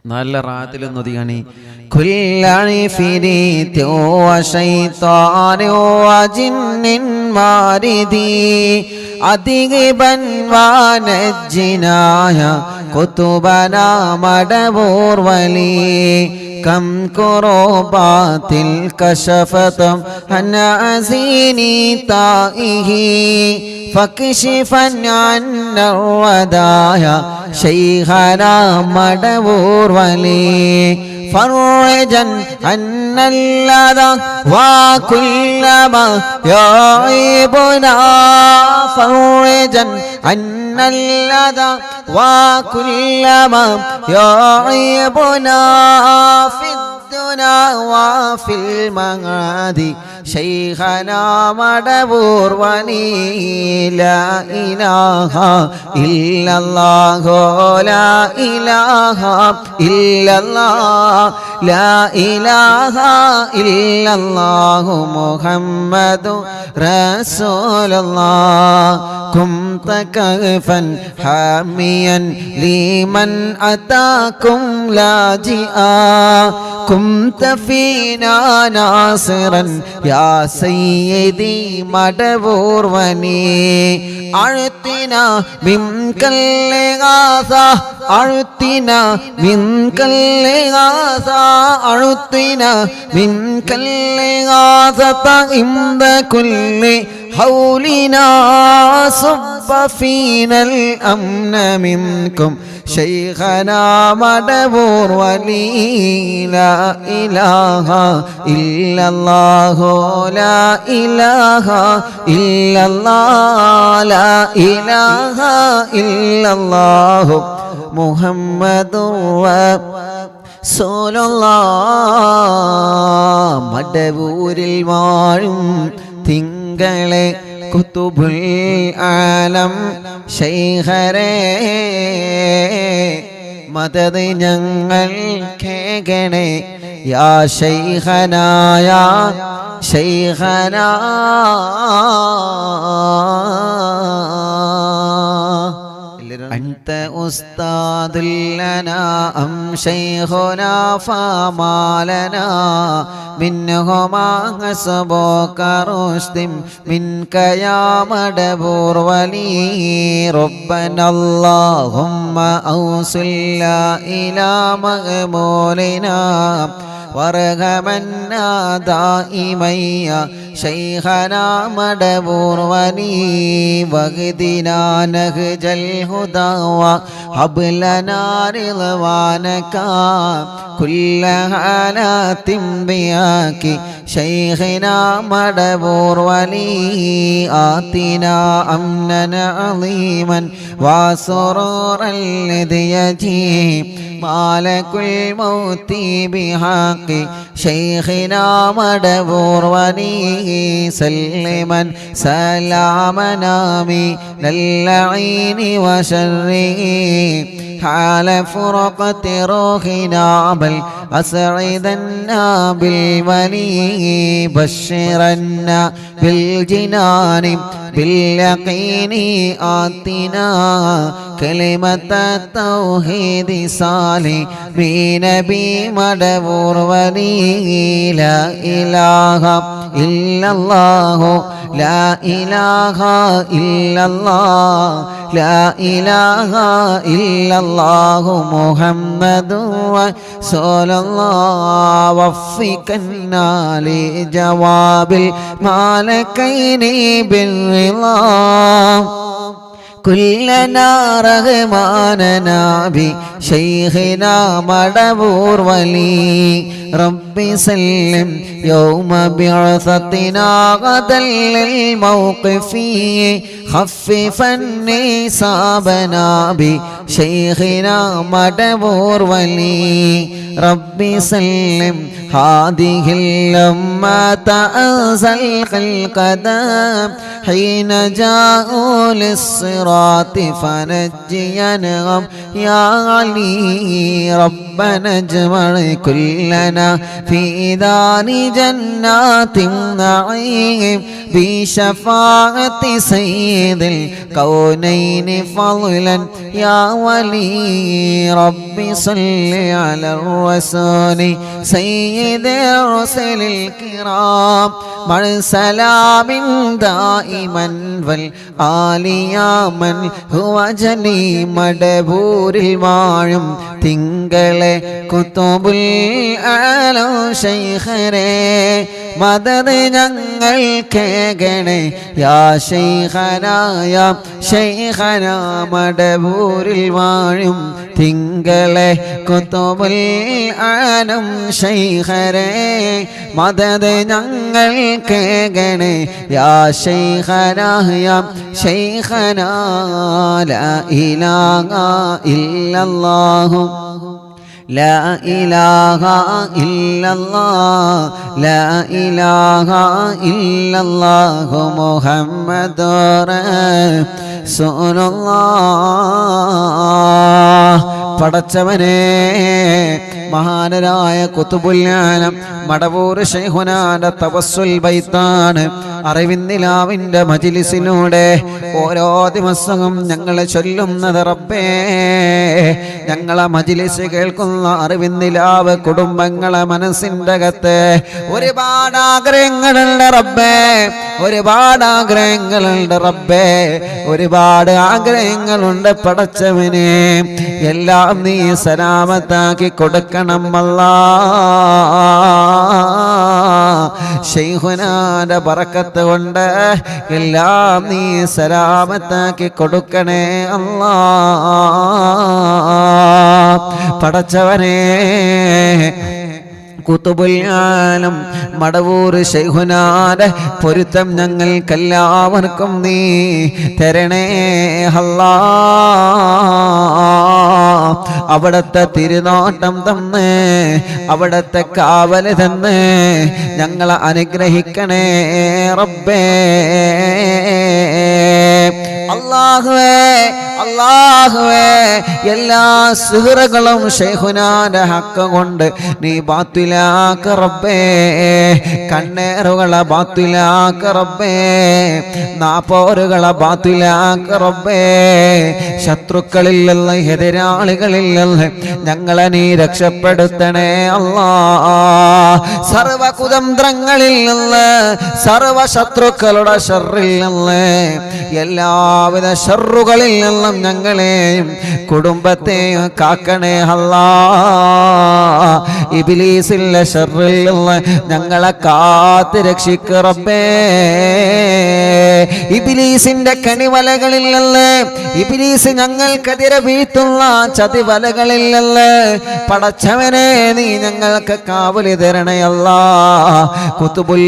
നല്ല റാത്തിലൊന്നും ഒതുങ്ങണി. കുല്ലി ഫിരീതി വശൈത്താനി വജിന്നിൻ മാരിദി അദിഗിബൻ വനജ്ജിനായ കുതുബനാ മടവൂർ വലി كم كروبات الكشفت عن عزيني طائه فاكشفا عنا الودايا شيخنا مدبور ولي فرجا عنا اللذى وكل ما يعيبنا فرجا عنا اللذى وكل ما يعيبنا في الدنيا وفي المعاد شيخنا مدبور ولي لا إله إلا الله لا إله إلا الله لا إله إلا الله محمد رسول الله كنت كهفا حاميا لمن أتاكم لاجئا كنت فينا ناصرا يا سيدي مدبور وني أعطنا منك الإغاثة أعطنا منك الإغاثة أعطنا منك الإغاثة عند كل حولنا صب فينا الأمن منكم شيخنا مدبور ولي لا إله إلا الله لا إله إلا الله لا إله إلا الله محمد رسول الله. മടവൂരിൽ വാഴും തിങ്കളെ കുതുബുൽ ആലം ശൈഖരേ മദദ് ഞങ്ങൾ കേകണേ യാ ശൈഖനാ യാ ശൈഖനാ. أنت أستاذ لنا أم شيخنا فما لنا منهما حسبك رشد منك يا مدبور ولي ربنا اللهم أوصلنا إلى مغمولنا وارحمنا دائما شيخنا مدبور ولي واهدنا نهج الهدى وهب لنا رضوانك كل حالات بياك شيخنا مدبور ولي آتنا أمنا عظيما وسرورا الذي يجيب مالك الموت بحق شيخنا مدبور ولي سلما سلامنا من اللعين وشره حال فرقة روحنا بل أسعدنا بالولي بشرنا بالجنان باليقين آتنا كلمة التوحيد صالح بنبي مدبور ولي لا إله إلا الله لا إله إلا الله لا إله إلا الله محمد رسول الله وفقنا لجواب الملكين بالرضا كلنا رغماننا بشيخنا مدبور ولي ربي سلم يوم بعثتنا غدا للموقف خففني صابنا بشيخنا مدبور ولي ربي سلم هذه الأمة أنزل القدم حين جاءوا للصراط فنجينهم يا علي ربنا اجمع كلنا في دار جنات النعيم بشفاعة سيد الكونين فضلا يا ولي ربي صل على الرسول سيد الرسل الكرام مع سلام دائما والآل يا من هو جني مدبور المعلم തിങ്കളെ കുത്തുബുൽ ആലം ശൈഖരേ മദദ് ഞങ്ങൾ കേകണേ യാ ശൈഖനാ യാ ശൈഖനാ മടബൂരിൽ വാഴും തിങ്കളെ കുത്തുബുൽ ആലം ശൈഖരേ മദദ് ഞങ്ങൾ കേകണേ യാ ശൈഖനാ യാ ശൈഖനാ ലാ ഇലാഹ ഇല്ലല്ലാഹു لا إله إلا الله لا إله إلا الله محمد رسول الله പടച്ചവനെ മഹാനരായ ഖുതുബുൽ ആലം മടവൂർ ശൈഖുനാന്റെ തവസ്സുൽ ബൈത്താണ് അറിവിന്ദിലാവിന്റെ മജ്ലിസിലൂടെ ഓരോ ദിവസവും ഞങ്ങൾ ചൊല്ലുന്നത് റബ്ബേ ഞങ്ങളെ മജ്ലിസ് കേൾക്കുന്ന അറിവിന്ദിലാവ് കുടുംബങ്ങളെ മനസ്സിൻ്റെ അകത്ത് ഒരുപാട് ആഗ്രഹങ്ങളുണ്ട് റബ്ബേ ഒരുപാട് ആഗ്രഹങ്ങളുണ്ട് റബ്ബേ ഒരുപാട് ആഗ്രഹങ്ങളുണ്ട് പടച്ചവനെ എല്ലാം നീ സലാമത്താക്കി കൊടുക്കണം അല്ലാ ശൈഖുനാന്റെ ബറക്കത്ത് കൊണ്ട് എല്ലാം നീ സലാമത്താക്കി കൊടുക്കണേ അല്ലാ പടച്ചവനെ ഖുതുബുൽ ആലം മടവൂർ ശൈഖുനാന്റെ പൊരുത്തം ഞങ്ങൾക്കെല്ലാവർക്കും നീ തരണേ അല്ലാ അവിടത്തെ തിരുനോട്ടം തന്ന് അവിടത്തെ കാവല് തന്ന് ഞങ്ങളെ അനുഗ്രഹിക്കണേ റബ്ബേ അല്ലാഹുവേ അല്ലാഹുവേ എല്ലാ സിഹ്റുകളും ശൈഖുനാന്റെ ഹക്ക് കൊണ്ട് നീ ബാത്തിലാക്ക റബ്ബേ കണ്ണേറുകളെ ബാത്തിലാക്ക റബ്ബേ നാപ്പോരുകളെ ബാത്തിലാക്ക റബ്ബേ ശത്രുക്കളിൽ നിന്ന് എതിരാളികളിൽ നിന്ന് ഞങ്ങളെ നീ രക്ഷപ്പെടുത്തണേ അല്ലാ സർവ കുതന്ത്രങ്ങളിൽ നിന്ന് സർവ ശത്രുക്കളുടെ ശർറിൽ നിന്ന് എല്ലാവിധ ശർറുകളിൽ ഷർറുകളിൽ നിന്നും ഞങ്ങളെയും കുടുംബത്തെയും കാക്കണേ അല്ലാ. ഇബ്ലീസിന്റെ ഷർറിൽ നിന്ന് ഞങ്ങളെ കാത്ത് രക്ഷിക്ക് റബ്ബേ. ഇബ്ലീസിന്റെ കണിവലകളിൽ നിന്ന്, ഇബ്ലീസ് ഞങ്ങൾക്കെതിരെ വീഴ്ത്തുന്ന ചതിവലകളിൽ നിന്ന് പടച്ചവനെ നീ ഞങ്ങൾക്ക് കാവലി തരണേ അല്ലാ. ഖുതുബുൽ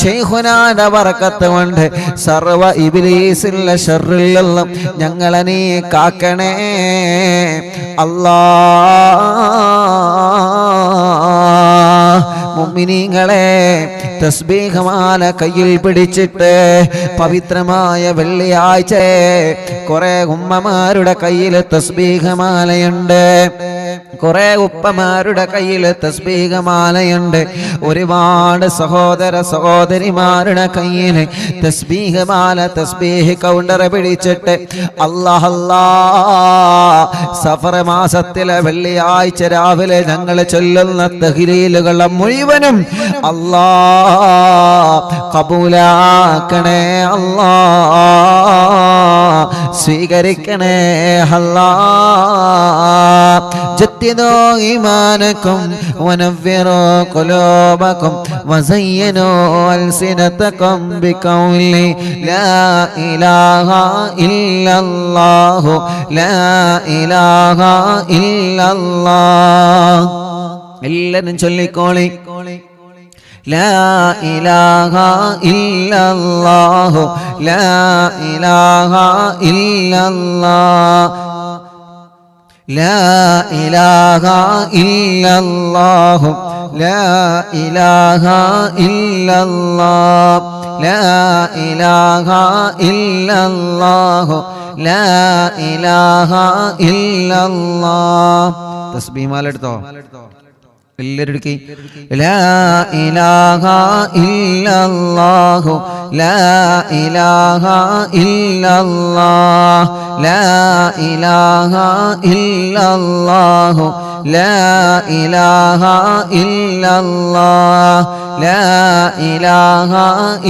ശൈഖുനാന്റെ ബറക്കത്ത് കൊണ്ട് സർവ ഇബ്ലീസിന്റെ ഷർറിൽ നിന്നും ഞങ്ങളെ നീ കാക്കണേ അല്ലാ. മുഅ്മിനീങ്ങളെ, തസ്ബീഹ് മാല കയ്യിൽ പിടിച്ചിട്ട് പവിത്രമായ വെള്ളിയാഴ്ച കുറെ ഉമ്മമാരുടെ കയ്യിൽ തസ്ബീഹ് മാലയുണ്ട്, കുറെ ഉപ്പമാരുടെ കയ്യിൽ തസ്ബീഹ് മാലയുണ്ട്, ഒരുപാട് സഹോദര സഹോദരിമാരുടെ കയ്യിൽ തസ്ബീഹ് മാല, തസ്ബീഹ് കൗണ്ടർ പിടിച്ചിട്ട് അല്ലാഹ് അല്ലാഹ് സഫർ മാസത്തിലെ വെള്ളിയാഴ്ച രാവിലെ ഞങ്ങൾ ചൊല്ലുന്ന തഹ്ലീലുകളെ മുഴുവനും അല്ലാഹ് കബൂലാക്കണേ അല്ലാഹ്, സ്വീകരിക്കണേ അല്ലാഹ്. ജദ്ദിദൂ ഈമാനകും വനവ്വിറൂ ഖുലൂബകും വസയ്യിനൂ അൽസിനതകും ബിഖൗലി ലാ ഇലാഹ ഇല്ലല്ലാഹു ലാ ഇലാഹ ഇല്ലല്ലാഹ്. എല്ലാവരും ചൊല്ലിക്കോളി, ലാ ഇലാഹ ഇല്ലല്ലാഹു ലാ ഇലാഹ ഇല്ലല്ലാഹ് ലാ ഇലാഹ ഇല്ലല്ലാഹു ലാ ഇലാഹ ഇല്ലല്ലാഹ് ലാ ഇലാഹ ഇല്ലല്ലാഹു ലാ ഇലാഹ ഇല്ലല്ലാഹ്. തസ്ബീഹ് മാല എടുത്തോ എല്ലാവരും എടുക്കി. ലാ ഇലാഹ ഇല്ലല്ലാഹു ലാ ഇലാഹ ഇല്ലല്ലാഹ് ലാ ഇലാഹ ഇല്ലല്ലാഹു ലാ ഇലാഹ ഇല്ലല്ലാഹ് ലാ ഇലാഹ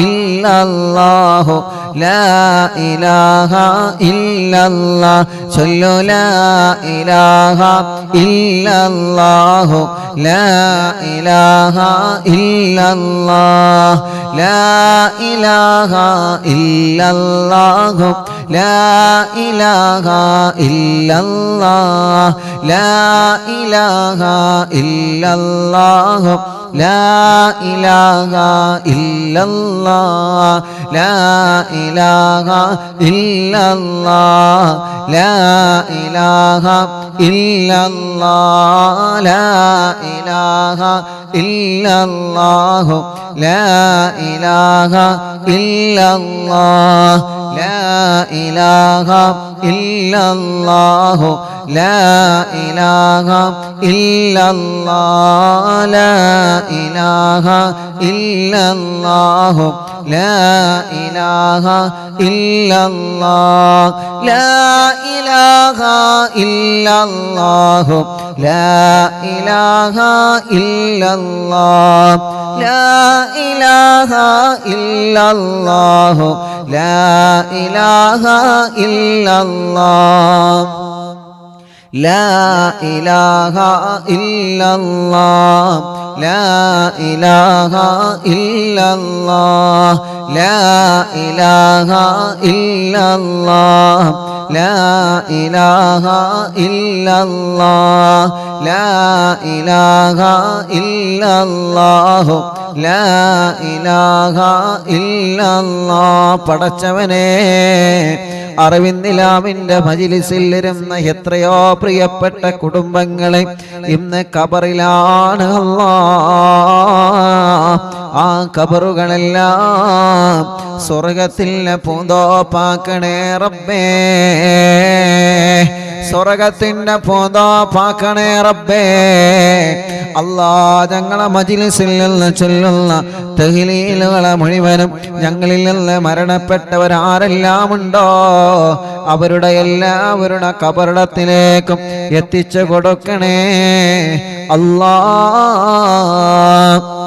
ഇല്ലല്ലാഹു ലാ ഇലാഹ ഇല്ലല്ലാഹ്. ചൊല്ലു ലാ ഇലാഹ ഇല്ലല്ലാഹു ലാ ഇലാഹ ഇല്ലല്ലാഹ് ലാ ഇലാഹ ഇല്ലല്ലാഹു ലാ ഇലാഹ ഇല്ലല്ലാഹ് ലാ ഇലാഹ ഇല്ലല്ലാഹു ലാ ഇലാഹ ഇല്ലല്ലാഹ് ലാ ഇലാഹ ഇല്ലല്ലാഹ് ലാ ഇലാഹ ഇല്ലല്ലാഹ് ലാ ഇലാഹ ഇല്ലല്ലാഹു ലാ ഇലാഹ ഇല്ലല്ലാഹ് ലാ ഇലാഹ ഇല്ലല്ലാഹു ലാ ഇലാഹ ഇല്ലല്ലാഹ് ലാ ഇലാഹ ഇല്ലല്ലാഹു ലാ ഇലാഹ ഇല്ലല്ലാഹ് ലാ ഇലാഹ ഇല്ലല്ലാഹു ലാ ഇലാഹ ഇല്ലല്ലാഹ് ലാ ഇലാഹ ഇല്ലല്ലാഹു ലാ ഇലാഹ ഇല്ലല്ലാഹ് ലാ ഇലാഹ ഇല്ലല്ലാഹ് ലാ ഇലാഹ ഇല്ലല്ലാഹ് ലാ ഇലാഹ ഇല്ലല്ലാഹ് ലാ ഇലാഹ ഇല്ലല്ലാഹ് ലാ ഇലാഹ ഇല്ലല്ലാഹു ലാ ഇലാഹ ഇല്ലല്ലാഹ്. പടച്ചവനെ, അറിവിന്ദിലാമിന്റെ മജ്‌ലിസിൽ ഇരുന്ന എത്രയോ പ്രിയപ്പെട്ട കുടുംബങ്ങളെ ഇന്ന് ഖബറിലാണ് അല്ലാഹ്. ആ ഖബറുകളെല്ലാം സ്വർഗത്തിലെ പൂന്തോപ്പാക്കണേ റബ്ബേ, സ്വർഗത്തിന്റെ പൂന്തോപ്പാക്കണേ റബ്ബേ. അല്ലാ, ഞങ്ങളെ മജ്‌ലിസിൽ നിന്ന് ചൊല്ലുന്ന തഹ്ലീലുകളെ മുഴുവനും ഞങ്ങളിൽ നിന്ന് മരണപ്പെട്ടവരാരെല്ലാം ഉണ്ടോ അവരുടെ എല്ലാവരുടെ ഖബറിടത്തിലേക്കും എത്തിച്ചു കൊടുക്കണേ അല്ലാ.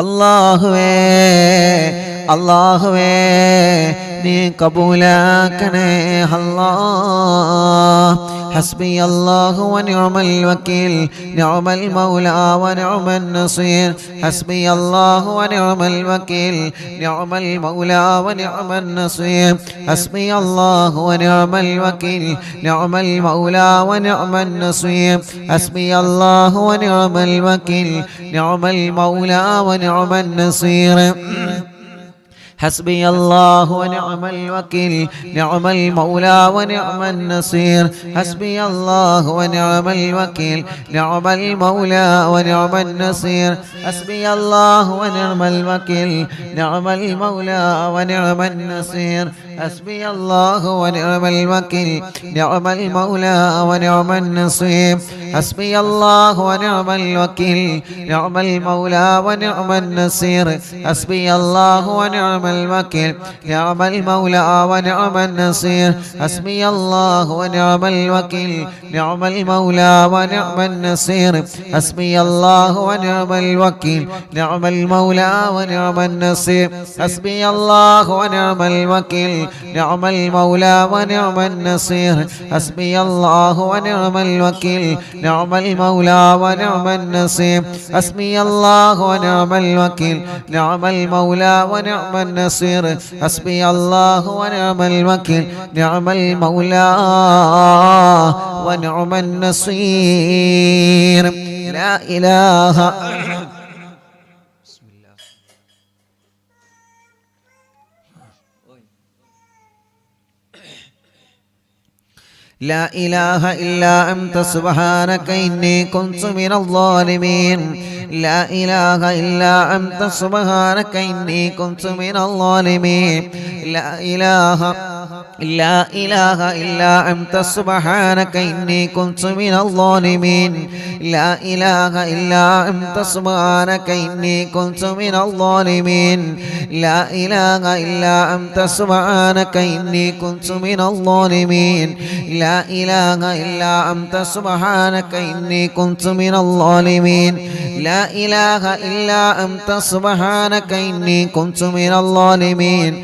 അല്ലാഹുവേ അല്ലാഹുവേ നീ കബൂലാക്കണേ അല്ലാഹ്. ഹസ്ബി അല്ലാഹു വനിഅമൽ വക്കീൽ നിഅമൽ മൗലാ വനിഅമൻ നസീർ. ഹസ്ബി അല്ലാഹു വനിഅമൽ വക്കീൽ നിഅമൽ മൗലാ വനിഅമൻ നസീർ. ഹസ്ബി അല്ലാഹു വനിഅമൽ വക്കീൽ നിഅമൽ മൗലാ വനിഅമൻ നസീർ. ഹസ്ബി അല്ലാഹു വനിഅമൽ വക്കീൽ നിഅമൽ മൗലാ വനിഅമൻ നസീർ. حسبي الله ونعم الوكيل نعم المولى ونعم النصير. حسبي الله ونعم الوكيل نعم المولى ونعم النصير. حسبي الله ونعم الوكيل نعم المولى ونعم النصير. حسبي الله ونعم الوكيل نعم المولى ونعم النصير. حسبي الله ونعم الوكيل نعم المولى ونعم النصير. حسبي الله ونعم الوكيل نعم المولى ونعم النصير. حسبي الله ونعم الوكيل نعم المولى ونعم النصير. حسبي الله ونعم الوكيل نعم المولى ونعم النصير. حسبي الله ونعم الوكيل نعم المولى ونعم النصير. حسبي الله ونعم الوكيل نعم المولى ونعم النصير. حسبي الله ونعم الوكيل نعم المولى ونعم النصير. حسبي الله ونعم الوكيل نعم المولى ونعم النصير. لا إله لا إله إلا أنت سبحانك إني كنت من الظالمين. لا إله إلا أنت سبحانك إني كنت من الظالمين. لا إله إلا أنت سبحانك إني كنت من الظالمين. لا إله إلا أنت سبحانك إني كنت من الظالمين. لا إله إلا أنت سبحانك إني كنت من الظالمين. لا إله إلا أنت سبحانك إني كنت من الظالمين. لا إله إلا أنت سبحانك إني كنت من الظالمين.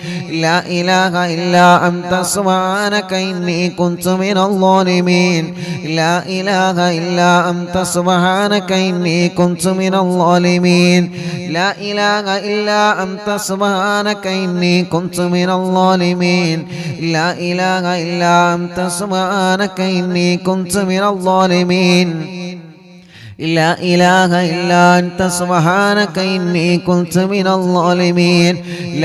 لا إله إلا أنت سبحانك إني كنت من الظالمين. لا إله إلا أنت سبحانك إني كنت من الظالمين. لا إله إلا أنت سبحانك إني كنت من الظالمين. لا إله إلا أنت سبحانك إني كنت من الظالمين. لا إله إلا أنت سبحانك إني كنت من الظالمين.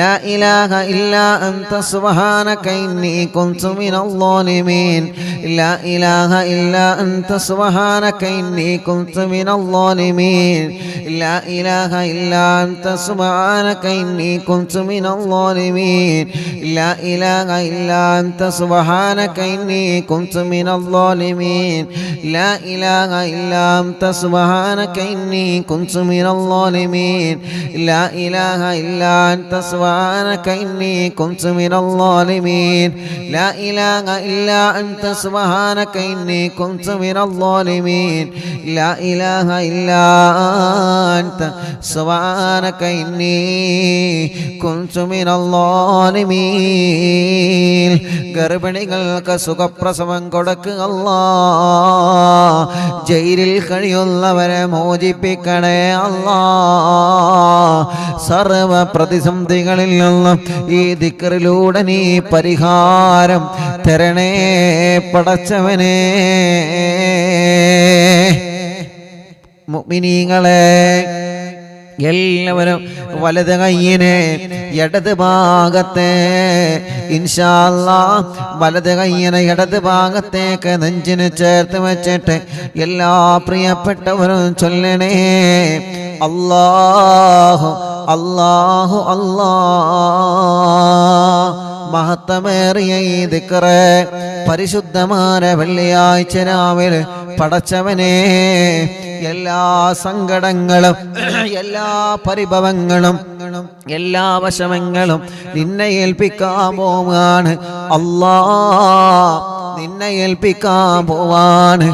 لا إله إلا أنت سبحانك إني كنت من الظالمين. لا إله إلا أنت سبحانك إني كنت من الظالمين. لا إله إلا أنت سبحانك إني كنت من الظالمين. لا إله إلا أنت سبحانك إني كنت من الظالمين. لا إله إلا أنت سبحانك إني كنت من الظالمين. لا إله إلا أنت سبحانك إني كنت من الظالمين. لا إله إلا أنت سبحانك إني كنت من الظالمين. لا إله إلا أنت سبحانك إني كنت من الظالمين. ഗർഭിണികൾക്ക് സുഖപ്രസവം കൊടുക്കുക അല്ലാഹ്. ജയിലിൽ കഴിയുന്നവരെ മോചിപ്പിക്കണേ അല്ലാഹ്. സർവ പ്രതിസന്ധികളിൽ നിന്നും ഈ ദിക്റിലൂടെ നീ പരിഹാരം തരണേ പടച്ചവനേ. മുഅ്മിനീങ്ങളെ എല്ലാവരും വലത് കയ്യിനെ ഇടത് ഭാഗത്തെ ഇൻഷാ അല്ലാഹ് വലത് കയ്യിനെ ഇടത് ഭാഗത്തേക്ക് നെഞ്ചിന് ചേർത്ത് വെച്ചിട്ട് എല്ലാ പ്രിയപ്പെട്ടവരും ചൊല്ലണേ അല്ലാഹു അല്ലാഹു അല്ലാഹ്. മഹത്തമേറിയ ഈ ദിക്റ് പരിശുദ്ധമായ വെള്ളിയാഴ്ച രാവിലെ പടച്ചവനെ എല്ലാ സങ്കടങ്ങളും എല്ലാ പരിഭവങ്ങളും എല്ലാ വശമങ്ങളും നിന്നെ ഏൽപ്പിക്കാൻ പോവാണ് അല്ലാഹ്. നിന്നെ ഏൽപ്പിക്കാൻ പോവാണ്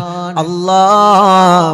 അല്ലാഹ്.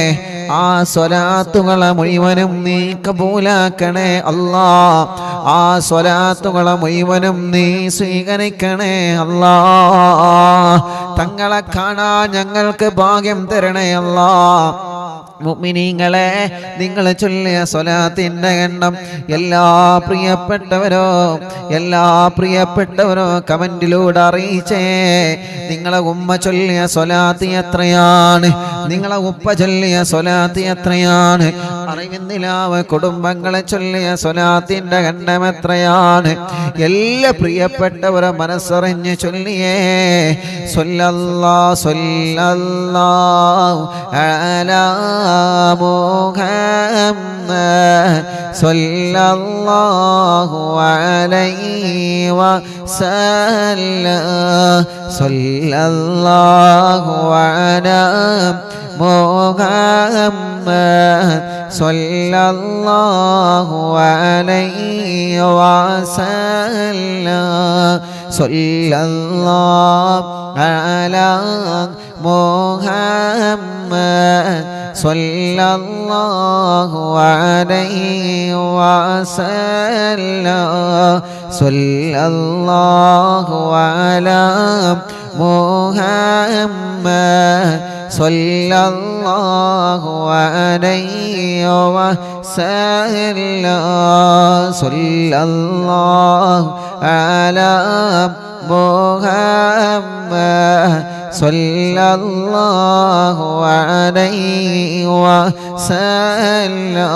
ആ സ്വലാത്തുകളെ മുഴുവനും നീ കബൂലാക്കണേ അല്ലാ. ആ സ്വലാത്തുകളെ മുഴുവനും നീ സ്വീകരിക്കണേ അല്ലാ. തങ്ങളെ കാണാൻ ഞങ്ങൾക്ക് ഭാഗ്യം തരണേ അല്ലാ. മുഅ്മിനീങ്ങളെ, നിങ്ങൾ ചൊല്ലിയ സ്വലാത്തിന്റെ എണ്ണം എല്ലാ പ്രിയപ്പെട്ടവരോ കമന്റിലൂടെ അറിയിച്ചേ. നിങ്ങളെ ഉമ്മ ചൊല്ലിയ സ്വലാത്ത് എത്രയാണ്? നിങ്ങളെ ഉപ്പ ചൊല്ലിയ സ്വലാത്ത് എത്രയാണ്? അറിവിന്ദിലാവ് കുടുംബങ്ങളെ ചൊല്ലിയ സ്വലാത്തിന്റെ എണ്ണം എത്രയാണ്? എല്ലാ പ്രിയപ്പെട്ടവരെ മനസ്സറിഞ്ഞ് ചൊല്ലിയേ. സ്വല്ലല്ലാഹു അലാ മുഹമ്മദ് സ്വല്ലല്ലാഹു അലൈഹി വസല്ലം. സ്വല്ലല്ലാഹു അലാ മുഹമ്മദ് സ്വല്ലല്ലാഹു അലൈഹി വസല്ലം. സ്വല്ലല്ലാഹു അലാ മുഹമ്മദ് സ്വല്ലല്ലാഹു അലൈഹി വസല്ലം. സ്വല്ലല്ലാഹു അലാ മുഹമ്മദ് സ്വല്ലല്ലാഹു അലൈഹി വസല്ലം. സ്വല്ലല്ലാഹു അലാ മുഹമ്മദ് സ്വല്ലല്ലാഹു അലൈഹി വസല്ലം.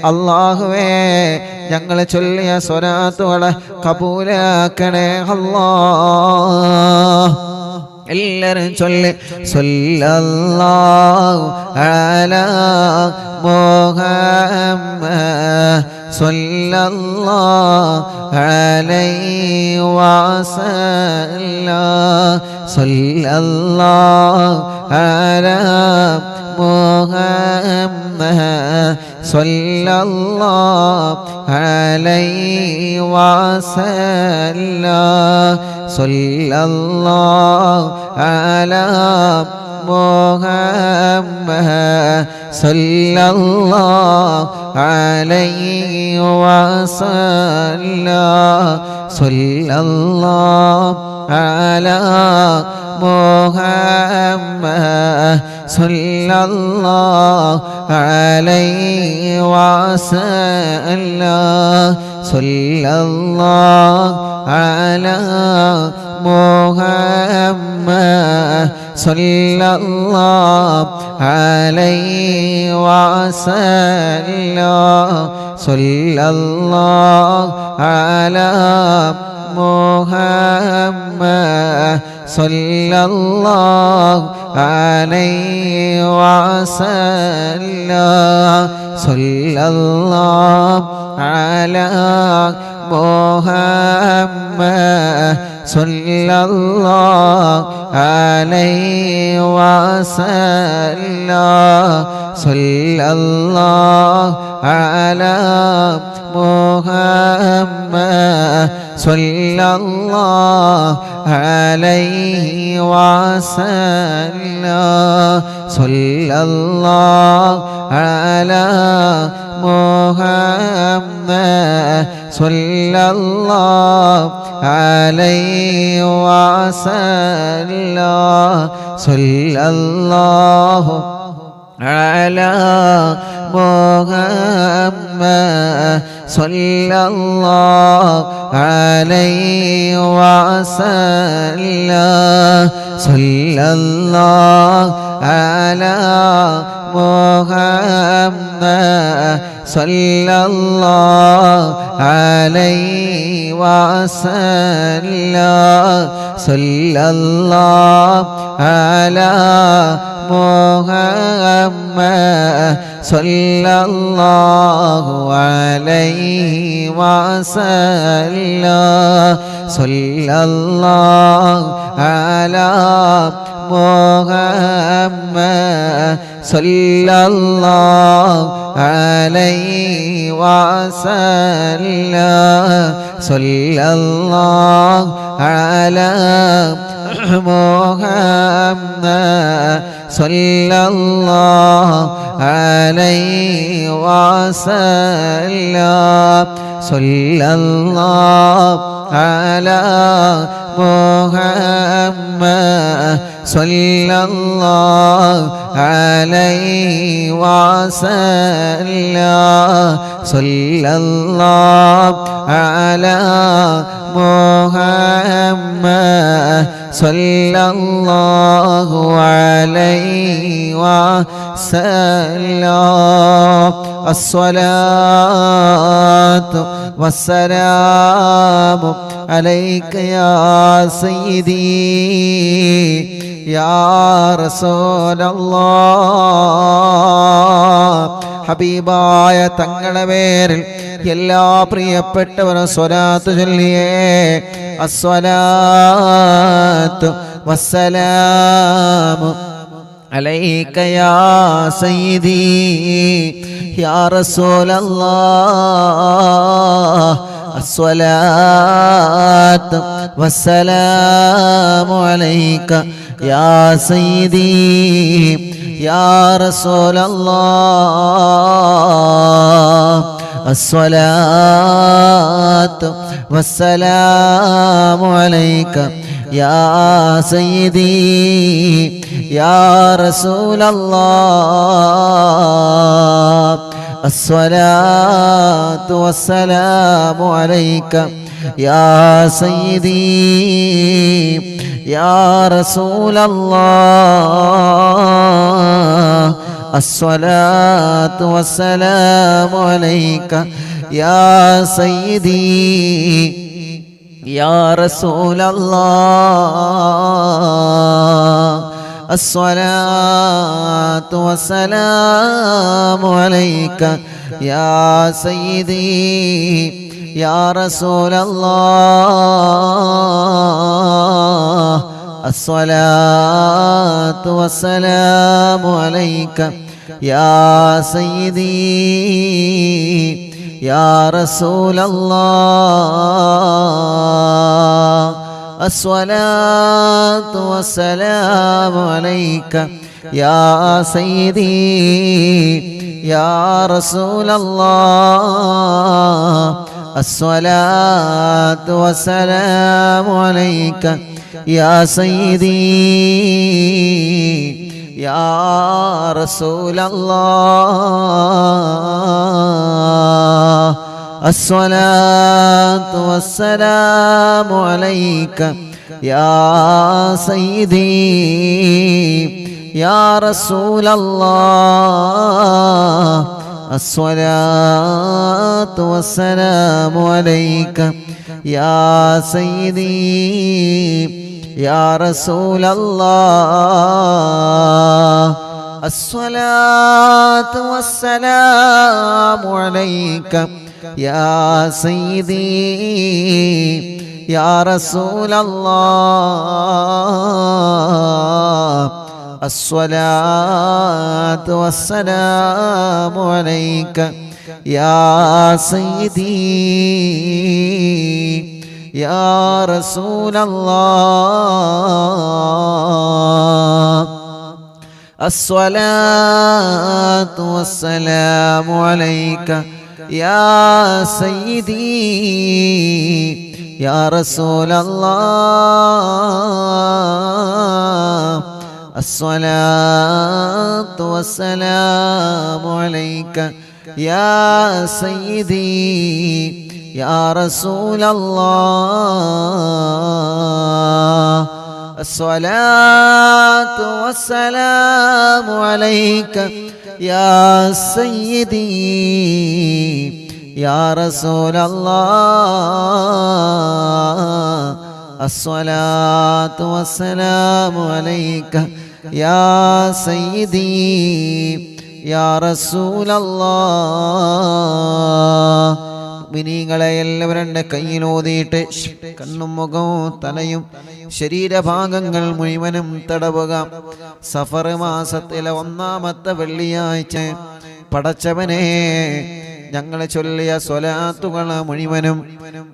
അല്ലാഹുവേ ഞങ്ങൾ ചൊല്ലിയ സ്വലാത്തുകളെ കബൂലാക്കണേ അല്ലാഹ്. എല്ലാവരും ചൊല്ലി സ്വല്ലല്ലാഹു അലാ മുഹമ്മദ് സ്വല്ലല്ലാഹു അലൈഹി വസല്ലം. സ്വല്ലല്ലാഹു അലാ മുഹമ്മദ് സ്വല്ലല്ലാഹു അലൈഹി വസല്ലം. സ്വല്ലല്ലാഹു അലാ മുഹമ്മദ് സ്വല്ലല്ലാഹു അലൈഹി വസല്ലം. സ്വല്ലല്ലാഹു അലാ മുഹമ്മദ് സ്വല്ലല്ലാഹു അലൈഹി വസല്ലം. സ്വല്ലല്ലാഹു അലാ മുഹമ്മദ് സ്വല്ലല്ലാഹു അലൈഹി വസല്ലം. സ്വല്ലല്ലാഹു അലാ മുഹമ്മദ് സ്വല്ലല്ലാഹു അലൈഹി വസല്ലം. സ്വല്ലല്ലാഹു അലാ മുഹമ്മദ് സ്വല്ലല്ലാഹു അലൈഹി വസല്ലം. സ്വല്ലല്ലാഹു അലാ മുഹമ്മദ് സ്വല്ലല്ലാഹു അലൈഹി വസല്ലം. സ്വല്ലല്ലാഹു അലാ മുഹമ്മദ് സ്വല്ലല്ലാഹു അലൈഹി വസല്ലം. സ്വല്ലല്ലാഹു അലാ മുഹമ്മദ് സ്വല്ലല്ലാഹു അലൈഹി വസല്ലം. സ്വല്ലല്ലാഹു അലാ മുഹമ്മദ് സ്വല്ലല്ലാഹു അലൈഹി വസല്ലം. സ്വല്ലല്ലാഹു അലാ മുഹമ്മദ് സ്വല്ലല്ലാഹു അലൈഹി വസല്ലം. സ്വല്ലല്ലാഹു അലാ മുഹമ്മദ് സ്വല്ലല്ലാഹു അലൈഹി വസല്ലം. സ്വല്ലല്ലാഹു അലാ محمد صلى الله عليه وسلم صلى الله على محمد صلى الله عليه وسلم صلى الله على محمد صلى الله عليه وسلم الصلاة والسلام عليك يا سيدي يا رسول الله ഹബീബായ തങ്ങളുടെ പേരിൽ എല്ലാ പ്രിയപ്പെട്ടവരും സ്വലാത്ത് ചൊല്ലിയേ അസ്സലാത്തു വസ്സലാമു അലൈക യാ സയ്യിദി യാ റസൂലല്ലാഹ് الصلاة والسلام عليك يا سيدي يا رسول الله الصلاة والسلام عليك يا سيدي يا رسول الله الصلاة والسلام عليك يا سيدي يا رسول الله الصلاة والسلام عليك يا سيدي يا رسول الله الصلاة والسلام عليك يا سيدي يا رسول الله الصلاة والسلام عليك يا سيدي يا رسول الله الصلاة والسلام عليك يا سيدي يا رسول الله الصلاة والسلام عليك يا سيدي يا رسول الله الصلاة والسلام عليك يا سيدي يا رسول الله الصلاة والسلام عليك يا سيدي يا رسول الله الصلاة والسلام عليك يا سيدي يا رسول الله الصلاة والسلام عليك يا سيدي يا رسول الله الصلاة والسلام عليك يا سيدي يا رسول الله الصلاة والسلام عليك يا سيدي يا رسول الله الصلاة والسلام عليك يا سيدي يا رسول الله الصلاة والسلام عليك يا سيدي يا رسول الله മിനിങ്ങളെ എല്ലാവരും കയ്യിലോതിയിട്ട് കണ്ണും മുഖവും തലയും ശരീരഭാഗങ്ങൾ മുഴുവനും തടവുക. സഫർ മാസത്തിലെ 1-ാമത്തെ വെള്ളിയാഴ്ച പടച്ചവനെ ഞങ്ങൾ ചൊല്ലിയ സ്വലാത്തുകൾ മുഴുവനും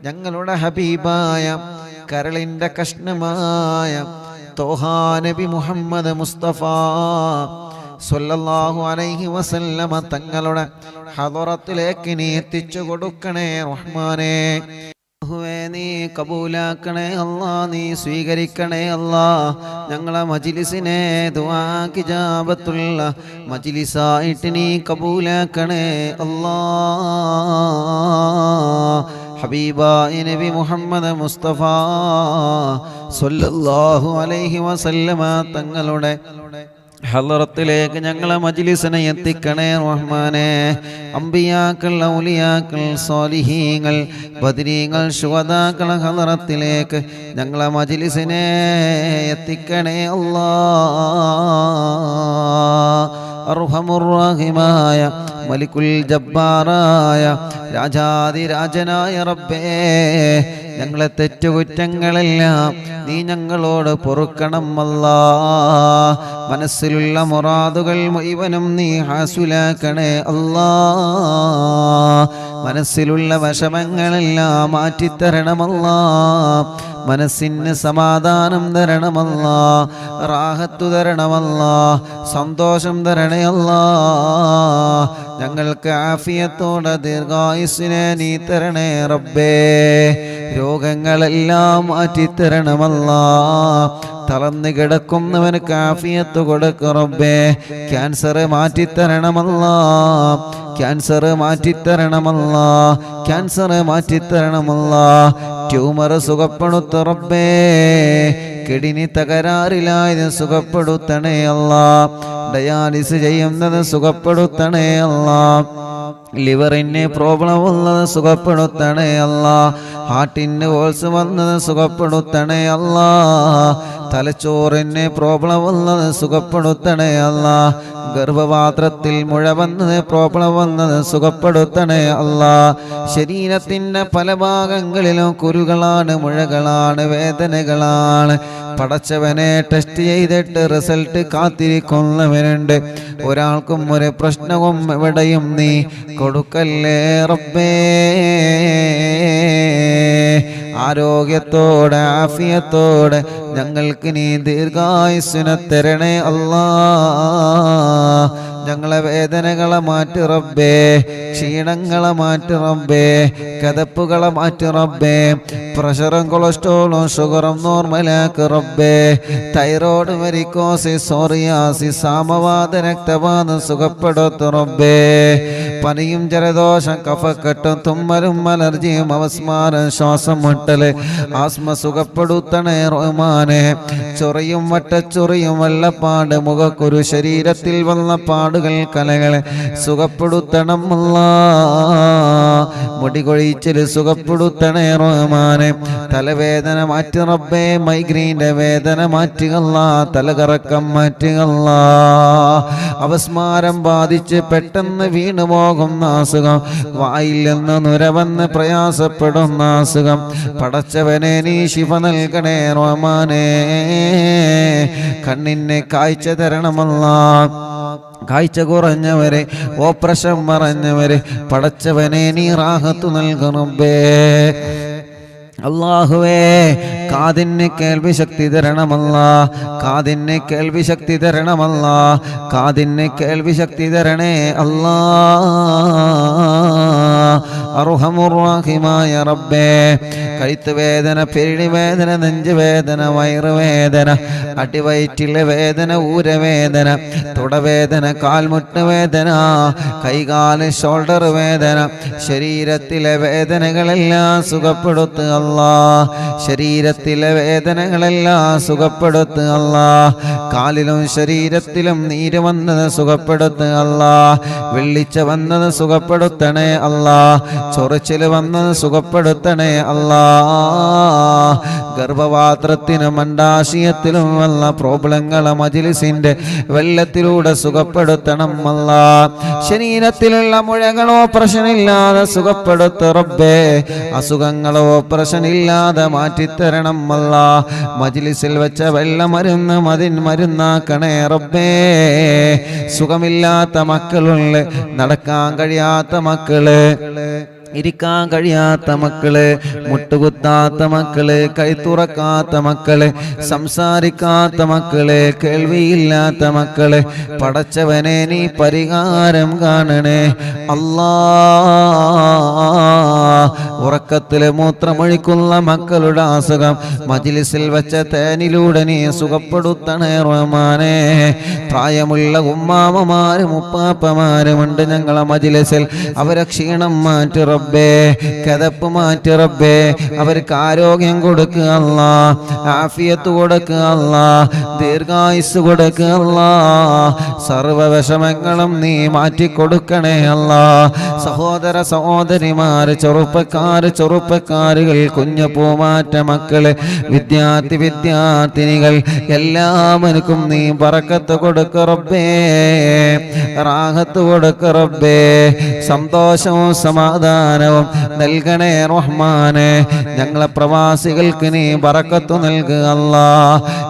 ഞങ്ങളുടെ ഹബീബായ കരളിൻ്റെ കഷ്ണമായ തോഹാ നബി മുഹമ്മദ് മുസ്തഫ സ്വല്ലല്ലാഹു അലൈഹി വസല്ലമ തങ്ങളുടെ ഹദറത്തിലേക്ക് നീ എത്തിച്ചു കൊടുക്കണേ റഹ്മാനേ. നീ കബൂലാക്കണേ അല്ലാ, നീ സ്വീകരിക്കണേ അല്ലാ. ഞങ്ങളെ മജ്ലിസിനെ ദുആക്ക് ഇജാബത്തുള്ള മജ്ലിസായിട്ട് നീ കബൂലാക്കണേ അല്ലാ. ഹബീബായ നബി മുഹമ്മദ് മുസ്തഫ സ്വല്ലല്ലാഹു അലൈഹി വസല്ലമ തങ്ങളുടെ ഹളറത്തിലേക്ക് ഞങ്ങളെ മജ്ലിസിനെ എത്തിക്കണേ റഹ്മാനേ. അംബിയാക്കൾ, ഔലിയാക്കൾ, സ്വാലിഹീങ്ങൾ, ബദരീങ്ങൾ, ശുഹദാക്കൾ ഹളറത്തിലേക്ക് ഞങ്ങളെ മജ്ലിസിനെ എത്തിക്കണേ അല്ലാഹ്. അർഹമുർ-റഹീമായ മലിക്കുൽ ജബ്ബാറായ രാജാതിരാജനായ റബ്ബേ, ഞങ്ങളെ തെറ്റുകുറ്റങ്ങളെല്ലാം നീ ഞങ്ങളോട് പൊറുക്കണം അല്ലാ. മനസ്സിലുള്ള മുറാദുകൾ മുഴുവനും നീ ഹാസുലാക്കണേ അല്ലാ. മനസ്സിലുള്ള വിഷമങ്ങളെല്ലാം മാറ്റിത്തരണമല്ലാ. മനസ്സിന് സമാധാനം തരണമല്ലാ, റാഹത്തു തരണമല്ലാ, സന്തോഷം തരണേ അല്ലാ. ഞങ്ങൾക്ക് ആഫിയത്തോടെ ദീർഘായുസ്സിനെ നീ തരണേ റബ്ബേ. രോഗങ്ങളെല്ലാം മാറ്റിത്തരണമല്ലാ. തളർന്നു കിടക്കുന്നവന് ആഫിയത്ത് കൊടുക്ക് റബ്ബേ. ക്യാൻസർ മാറ്റിത്തരണമല്ലാ, ക്യാൻസർ മാറ്റിത്തരണമല്ലാ, ക്യാൻസർ മാറ്റിത്തരണമല്ലാ. ട്യൂമർ സുഖപ്പെടുത്ത റബ്ബേ. കിഡ്നി തകരാറിലായത് സുഖപ്പെടുത്തണേ അല്ലാ. ഡയാലിസ് ചെയ്യുന്നത് സുഖപ്പെടുത്തണേ അല്ലാ. ലിവറിന് പ്രോബ്ലം ഉള്ളത് സുഖപ്പെടുത്തണേ അല്ലാ. ഹാർട്ടിന് ഹോൾസ് വന്നത് സുഖപ്പെടുത്തണേ അല്ലാ. തലച്ചോറിന് പ്രോബ്ലം ഉള്ളത് സുഖപ്പെടുത്തണേ അല്ലാ. ഗർഭപാത്രത്തിൽ മുഴ വന്നത് പ്രോബ്ലം വന്നത് സുഖപ്പെടുത്തണേ അല്ലാ. ശരീരത്തിൻ്റെ പല ഭാഗങ്ങളിലും കുരുകളാണ്, മുഴകളാണ്, വേദനകളാണ്. പടച്ചവനെ ടെസ്റ്റ് ചെയ്തിട്ട് റിസൾട്ട് കാത്തിരിക്കുന്നവനുണ്ട്. ഒരാൾക്കും ഒരു പ്രശ്നവും എവിടെയും നീ കൊടുക്കല്ലേ റബ്ബേ. ആരോഗ്യത്തോടെ ആഫിയത്തോടെ ഞങ്ങൾക്ക് നീ ദീർഘായുസ്സിനെ തരണേ അല്ലാ. ഞങ്ങളെ വേദനകളെ മാറ്റി റബ്ബേ, ക്ഷീണങ്ങളെ മാറ്റി റബ്ബേ, കതപ്പുകളെ മാറ്റി റബ്ബേ. പ്രഷറും കൊളസ്ട്രോളും ഷുഗറും നോർമലാക്ക് റബ്ബേ. തൈറോയ്ഡ്, വെരിക്കോസിസ്, സോറിയാസിസ്, സാമവാത, രക്തവാതം സുഖപ്പെടുത്തു റബ്ബേ. പനിയും ജലദോഷം, കഫക്കെട്ടും, തുമ്മലും, അലർജിയും, അവസ്മാരം, ശ്വാസം മുട്ടല്, ആസ്മ സുഖപ്പെടുത്തണേ റഹ്മാനെ. ചൊറിയും വട്ടച്ചൊറിയും വെള്ളപ്പാട്, മുഖക്കുരു, ശരീരത്തിൽ വന്ന പാടുകൾ, കലകളെ സുഖപ്പെടുത്തണം അല്ലാ. മുടികൊഴിച്ചിൽ സുഖപ്പെടുത്തണേ റഹ്മാനെ. തലവേദന മാറ്റി റബ്ബേ. മൈഗ്രീൻ്റെ വേദന മാറ്റുകല്ലാ. തലകറക്കം മാറ്റുകല്ലാ. അവസ്മാരം ബാധിച്ച് പെട്ടെന്ന് വീണുപോകുന്ന അസുഖം, വായിൽ നിന്ന് നുരവന്ന് പ്രയാസപ്പെടുന്ന അസുഖം, പടച്ചവനെ നീ ശിഫ നൽകണേ റഹ്മാനേ. കണ്ണിന് കാഴ്ച തരണമല്ലാ. കാഴ്ച കുറഞ്ഞവരെ, ഓപ്പറേഷൻ പറഞ്ഞവരെ പടച്ചവനെ നീ റാഹത്ത് നൽകണമേ. അല്ലാഹുവേ, കാതിന് കേൾവി ശക്തി തരണമല്ലാ. കാതിന് കേൾവി ശക്തി തരണമല്ലാ. കാതിന് കേൾവി ശക്തി തരണേ അല്ലാ. അർഹമുർ-റഹീമായ റബ്ബേ, കഴുത്ത് വേദന, പെരിടി വേദന, നെഞ്ചുവേദന, വയറുവേദന, അടിവയറ്റിലെ വേദന, ഊരവേദന, തുടവേദന, കാൽമുട്ട് വേദന, കൈകാല് ഷോൾഡർ വേദന, ശരീരത്തിലെ വേദനകളെല്ലാം സുഖപ്പെടുത്തുക അല്ലാ. ശരീരത്തിലെ വേദനകളെല്ലാം സുഖപ്പെടുത്തുക അല്ലാ. കാലിലും ശരീരത്തിലും നീര് വന്നത് സുഖപ്പെടുത്തുക അല്ലാ. വെള്ളിച്ച വന്നത് സുഖപ്പെടുത്തണേ അല്ലാ. ചൊറിച്ചില് വന്നത് സുഖപ്പെടുത്തണേ അല്ലാ. ഗർഭപാത്രത്തിനും അണ്ഡാശയത്തിലും വന്ന പ്രോബ്ലങ്ങളെ മജ്ലിസിന്റെ വെള്ളത്തിലൂടെ സുഖപ്പെടുത്തണം അല്ലാ. ശരീരത്തിലുള്ള മുഴകളോ പ്രശ്നമില്ലാതെ സുഖപ്പെടുത്ത റബ്ബേ. അസുഖങ്ങളോ പ്രശ്നമില്ലാതെ മാറ്റിത്തരണം അല്ലാ. മജ്ലിസിൽ വെച്ച വെള്ളമരുന്ന് മരുന്നാക്കണേ റബ്ബേ. സുഖമില്ലാത്ത മക്കളുള്ള, നടക്കാൻ കഴിയാത്ത മക്കള്, ഇരിക്കാൻ കഴിയാത്ത മക്കള്, മുട്ടുകുത്താത്ത മക്കള്, കൈത്തുറക്കാത്ത മക്കള്, സംസാരിക്കാത്ത മക്കള്, കേൾവിയില്ലാത്ത മക്കള്, പടച്ചവനെ നീ പരിഹാരം കാണണേ അല്ലാ. ഉറക്കത്തില് മൂത്രമൊഴിക്കുന്ന മക്കളുടെ അസുഖം മജ്ലിസിൽ വെച്ച തേനിലൂടെ നീ സുഖപ്പെടുത്തണേ റഹ്മാനേ. പ്രായമുള്ള ഉമ്മാമമാരും ഉപ്പാപ്പമാരുമുണ്ട് ഞങ്ങളെ മജ്ലിസിൽ, അവരെ ക്ഷീണം മാറ്റി റബ്ബേ, കിതപ്പ് മാറ്റി റബ്ബേ, അവർക്ക് ആരോഗ്യം കൊടുക്കുക അല്ലാ, ആഫിയത്ത് കൊടുക്കുക അല്ലാ, ദീർഘായുസ് കൊടുക്കുക അല്ലാ, സർവ വിഷമങ്ങളും നീ മാറ്റിക്കൊടുക്കണേ അല്ലാ. സഹോദര സഹോദരിമാര്, ചെറുപ്പക്കാരുകൾ, കുഞ്ഞു പൂമാറ്റ മക്കള്, വിദ്യാർത്ഥിനികൾ എല്ലാവർക്കും നീ ബറക്കത്ത് കൊടുക്ക റബ്ബേ, റാഹത്ത് കൊടുക്ക റബ്ബേ, സന്തോഷവും സമാധാനവും നൽകണേ റഹ്മാനെ. ഞങ്ങളെ പ്രവാസികൾക്ക് നീ ബറക്കത്ത് നൽകുക അല്ലാ.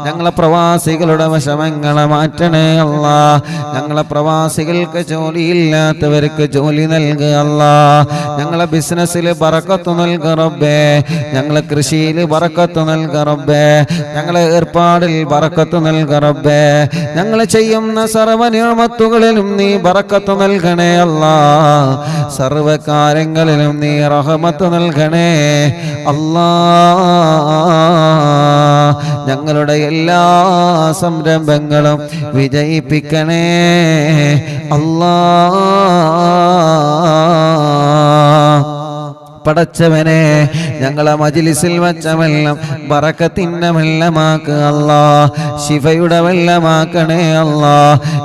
ഞങ്ങളെ പ്രവാസികളുടെ വിഷമങ്ങളെ മാറ്റണേ അല്ലാ. ഞങ്ങളെ പ്രവാസികൾക്ക് ജോലിയില്ലാത്തവർക്ക് ജോലി നൽകുക അല്ലാ. ഞങ്ങളെ ബിസിനസ്സിൽ ബറക്കത്ത് നൽകുക റബ്ബേ, ഞങ്ങളെ കൃഷിയിൽ ബറക്കത്ത് നൽകുക റബ്ബേ, ഞങ്ങളെ ഏർപ്പാടിൽ ബറക്കത്ത് നൽകുക റബ്ബേ, ഞങ്ങൾ ചെയ്യുന്ന സർവ്വ നിഅമത്തുകളിലും നീ ബറക്കത്ത് നൽകണേ അല്ലാ. സർവ്വ കാര്യങ്ങളിലും നീ റഹ്മത്ത് നൽകണേ അല്ലാ. ഞങ്ങളുടെ എല്ലാ സംരംഭങ്ങളും വിജയിപ്പിക്കണേ അല്ലാ. പടച്ചവനെ, ഞങ്ങളെ മജ്ലിസിൽ വച്ച വെള്ളം ബറക്കത്തിന്റെ വെള്ളമാക്കുക അല്ലാ. ശിഫയുടെ വെള്ളമാക്കണേ അല്ലാ.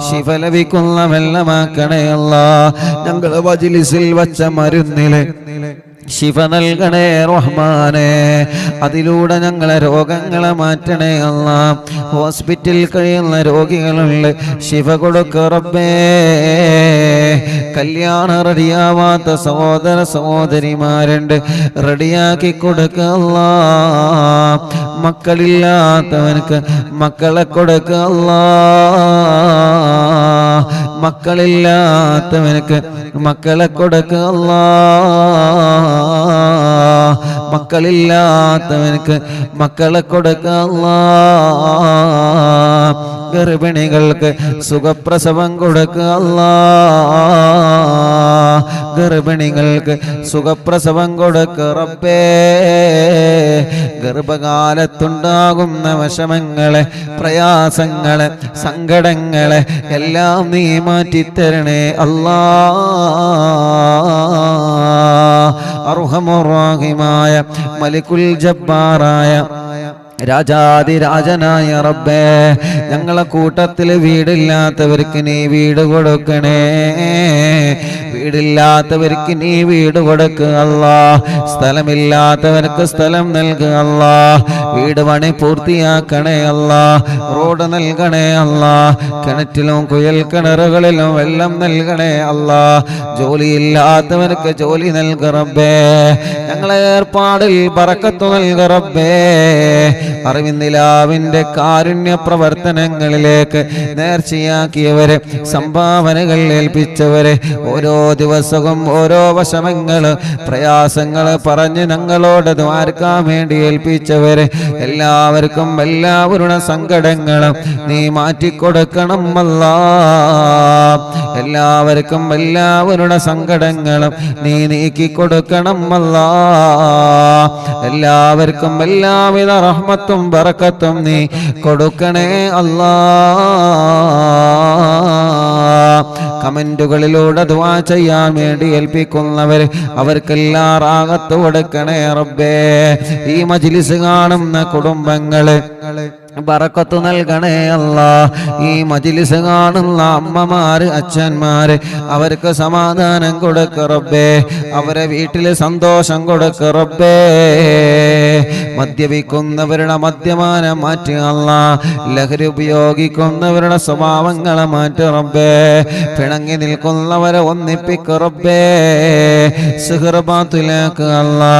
ശിഫ ലഭിക്കുന്ന വെള്ളമാക്കണേ അല്ലാ. ഞങ്ങളെ മജ്ലിസിൽ വച്ച മരുന്നില് ശിഫ നൽകണേ റഹ്മാനെ. അതിലൂടെ ഞങ്ങളെ രോഗങ്ങളെ മാറ്റണേ അല്ലാ. ഹോസ്പിറ്റലിൽ കഴിയുന്ന രോഗികളുണ്ട്, ശിഫ കൊടുക്ക റബ്ബേ. കല്യാണം റെഡിയാവാത്ത സഹോദര സഹോദരിമാരുണ്ട്, റെഡിയാക്കി കൊടുക്ക അല്ലാ. മക്കളില്ലാത്തവനക്ക് മക്കളെ കൊടുക്ക അല്ലാ. മക്കളില്ലാത്തവനക്ക് മക്കളെ കൊടുക്ക അല്ലാ. മക്കളില്ലാത്തവനക്ക് മക്കളെ കൊടുക്ക അല്ലാ. ഗർഭിണികൾക്ക് സുഖപ്രസവം കൊടുക്കുക അല്ലാ. ഗർഭിണികൾക്ക് സുഖപ്രസവം കൊടുക്കുക റബ്ബേ. ഗർഭകാലത്തുണ്ടാകുന്ന വിഷമങ്ങളെ, പ്രയാസങ്ങളെ, സങ്കടങ്ങളെ എല്ലാം നീ മാറ്റിത്തരണേ അല്ലാ. അർഹമുർ-റഹീമായ മലിക്കുൽ ജബ്ബാറായ രാജാതിരാജനായ റബ്ബേ, ഞങ്ങളെ കൂട്ടത്തിൽ വീടില്ലാത്തവർക്ക് നീ വീട് കൊടുക്കണേ. വീടില്ലാത്തവർക്ക് നീ വീട് കൊടുക്കുക അല്ലാ. സ്ഥലമില്ലാത്തവർക്ക് സ്ഥലം നൽകുക അല്ലാ. വീട് പണി പൂർത്തിയാക്കണേ അല്ലാ. റോഡ് നൽകണേ അല്ലാ. കിണറ്റിലും കുയൽ കിണറുകളിലും വെള്ളം നൽകണേ അല്ലാ. ജോലിയില്ലാത്തവർക്ക് ജോലി നൽകുക റബ്ബേ. ഞങ്ങളെ ഏർപ്പാടിൽ ബറക്കത്ത് നൽകുക റബ്ബേ. അറിവിന്ദിലാവിന്റെ കാരുണ്യ പ്രവർത്തനങ്ങളിലേക്ക് നേർച്ചയാക്കിയവരെ, സംഭാവനകൾ ഏൽപ്പിച്ചവരെ, ഓരോ ദിവസവും ഓരോ വിഷമങ്ങള്, പ്രയാസങ്ങള് പറഞ്ഞ് ഞങ്ങളോട് ദ്വാരക്കാൻ വേണ്ടി ഏൽപ്പിച്ചവരെ എല്ലാവർക്കും എല്ലാവരുടെ സങ്കടങ്ങളും നീ മാറ്റിക്കൊടുക്കണം അല്ലാ. എല്ലാവർക്കും എല്ലാവരുടെ സങ്കടങ്ങളും നീ നീക്കിക്കൊടുക്കണം അല്ലാ. എല്ലാവർക്കും എല്ലാവിധ റഹ്മത്തും ബറക്കത്തും നീ കൊടുക്കണേ അല്ലാ. കമന്റുകളിലൂടെ ദുആ ചെയ്യാൻ വേണ്ടി ഏൽപ്പിക്കുന്നവർ അവർക്കെല്ലാം റാഹത്ത് കൊടുക്കണേ റബ്ബേ. ഈ മജ്ലിസ് കാണുന്ന കുടുംബങ്ങള് ബറക്കത്ത് നൽകണേ അല്ലാ. ഈ മജ്ലിസ് കാണുന്ന അമ്മമാര്, അച്ഛന്മാര് അവർക്ക് സമാധാനം കൊടുക്ക റബ്ബേ. അവരെ വീട്ടില് സന്തോഷം കൊടുക്ക റബ്ബേ. മദ്യപിക്കുന്നവരുടെ മദ്യപാനം മാറ്റി അല്ലാ. ലഹരി ഉപയോഗിക്കുന്നവരുടെ സ്വഭാവങ്ങളെ മാറ്റി റബ്ബേ. പിണങ്ങി നിൽക്കുന്നവരെ ഒന്നിപ്പിക്ക റബ്ബേ. സിഹർ ബാത്തിലാക്ക് അല്ലാ.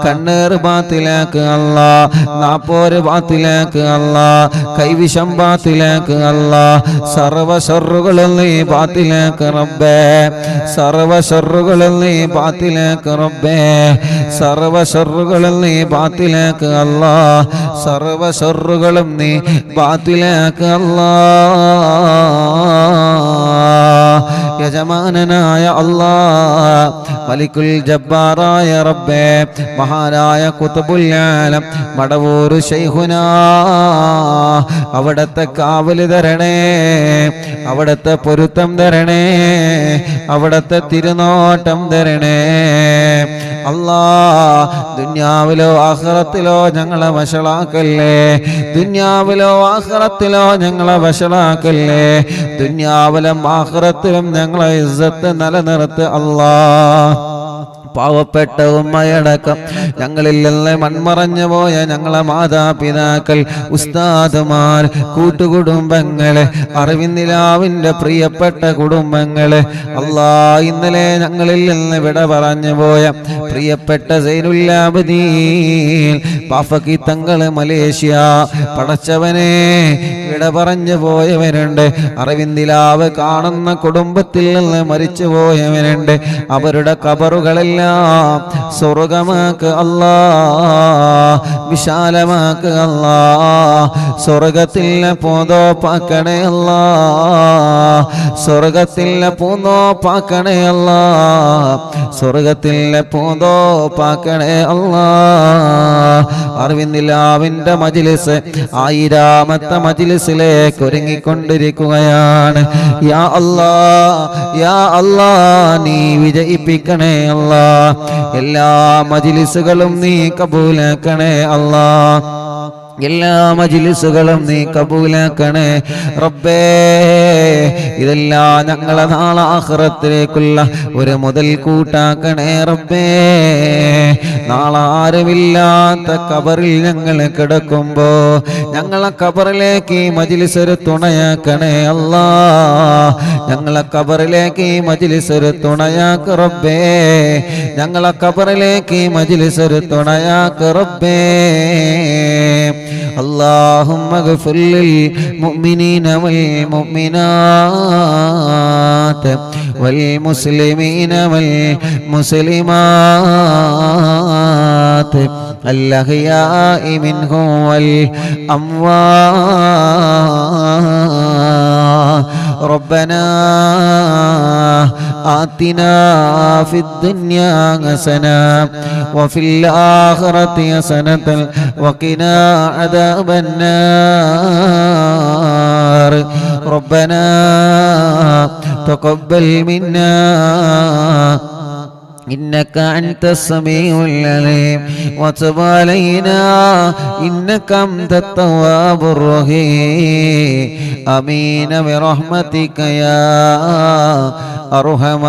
കണ്ണേർ ബാത്തിലാക്ക് അല്ലാ. നാപ്പോര് ബാത്തിലാക്ക് അല്ലാ. അല്ലാ കൈവിഷം ബാത്തിലാക്ക് അല്ലാ സർവ ശർറുകളും നീ ബാത്തിലാക്ക് റബ്ബേ സർവ ശർറുകളും നീ ബാത്തിലാക്ക് റബ്ബേ സർവ ശർറുകളും നീ ബാത്തിലാക്ക് അല്ലാ സർവ ശർറുകളും നീ ബാത്തിലാക്ക് അല്ലാ യജമാനനായ അല്ലാ മലിക്കുൽ ജബ്ബാറായ റബ്ബേ മഹാനായ ഖുത്ബുൽ ആലം മടവൂർ ശൈഖുനാ അവിടത്തെ കാവല് തരണേ അവിടത്തെ പൊരുത്തം തരണേ അവിടത്തെ തിരുനോട്ടം തരണേ അല്ലാ ദുനിയാവിലോ ആഖിറത്തിലോ ഞങ്ങളെ വശളാക്കല്ലേ ദുനിയാവിലോ ആഖിറത്തിലോ ഞങ്ങളെ വശളാക്കല്ലേ ദുനിയാവിലും ആഖിറത്തിലും ഞങ്ങളെ ഇസ്സത്ത് നിലനിർത്ത് അല്ലാ പാവപ്പെട്ട ഉമ്മയടക്കം ഞങ്ങളിൽ നിന്ന് മൺമറഞ്ഞു പോയ ഞങ്ങളെ മാതാപിതാക്കൾ ഉസ്താദുമാർ കൂട്ടുകുടുംബങ്ങള് അറിവിന്ദിലാവിന്റെ പ്രിയപ്പെട്ട കുടുംബങ്ങള് അല്ലാ ഇന്നലെ ഞങ്ങളിൽ നിന്ന് വിട പറഞ്ഞു പോയ പ്രിയപ്പെട്ട സൈനുല്ലാബദീൻ പാഫക്കി തങ്ങള് മലേഷ്യ പടച്ചവനെ വിട പറഞ്ഞു പോയവരുണ്ട് അറിവിന്ദിലാവ് കാണുന്ന കുടുംബത്തിൽ നിന്ന് മരിച്ചു പോയവരുണ്ട് അവരുടെ ഖബറുകളെല്ലാം സ്വർഗമാക്ക് അല്ലാ വിശാലമാക്ക് അല്ലാ സ്വർഗത്തിലെ പൂന്തോപ്പാക്കണേ അല്ലാ സ്വർഗത്തിലെ പൂന്തോപ്പാക്കണേ അല്ലാ സ്വർഗത്തിലെ പൂന്തോപ്പാക്കണേ അല്ലാ അറിവിന്ദിലാവിന്റെ മജ്ലിസ് 1000ാമത്തെ മജ്ലിസിലേക്ക് ഒരുങ്ങിക്കൊണ്ടിരിക്കുകയാണ് യാ അല്ലാ യാ അല്ലാ നീ വിജയിപ്പിക്കണേ അല്ലാ എല്ലാ മജ്ലിസുകളും നീ കബൂലാക്കണേ അല്ലാ എല്ലാ മജ്ലിസുകളും നീ കബൂലാക്കണേ റബ്ബേ ഇതെല്ലാം ഞങ്ങളെ നാളെ ആഖിറത്തിലേക്കുള്ള ഒരു മുതൽ കൂട്ടാക്കണേ റബ്ബേ നാളെ ആരുമില്ലാത്ത ഖബറിൽ ഞങ്ങൾ കിടക്കുമ്പോ ഞങ്ങളെ ഖബറിലേക്ക് ഈ മജ്ലിസ് ഒരു തുണയാക്കണേ അല്ലാ ഞങ്ങളെ ഖബറിലേക്ക് ഈ മജ്ലിസ് ഒരു തുണയാക്ക് റബ്ബേ ഞങ്ങളെ ഖബറിലേക്ക് ഈ മജ്ലിസ് ഒരു തുണയാക്ക് റബ്ബേ اللهم اغفر للمؤمنين والمؤمنات والمسلمين والمسلمات الأحياء منهم والأموات ربنا آتنا في الدنيا حسنة وفي الآخرة حسنة وقنا عذاب النار ربنا تقبل منا إنك أنت السميع العليم وتب علينا إنك أنت التواب الرحيم آمين برحمتك يا أرحم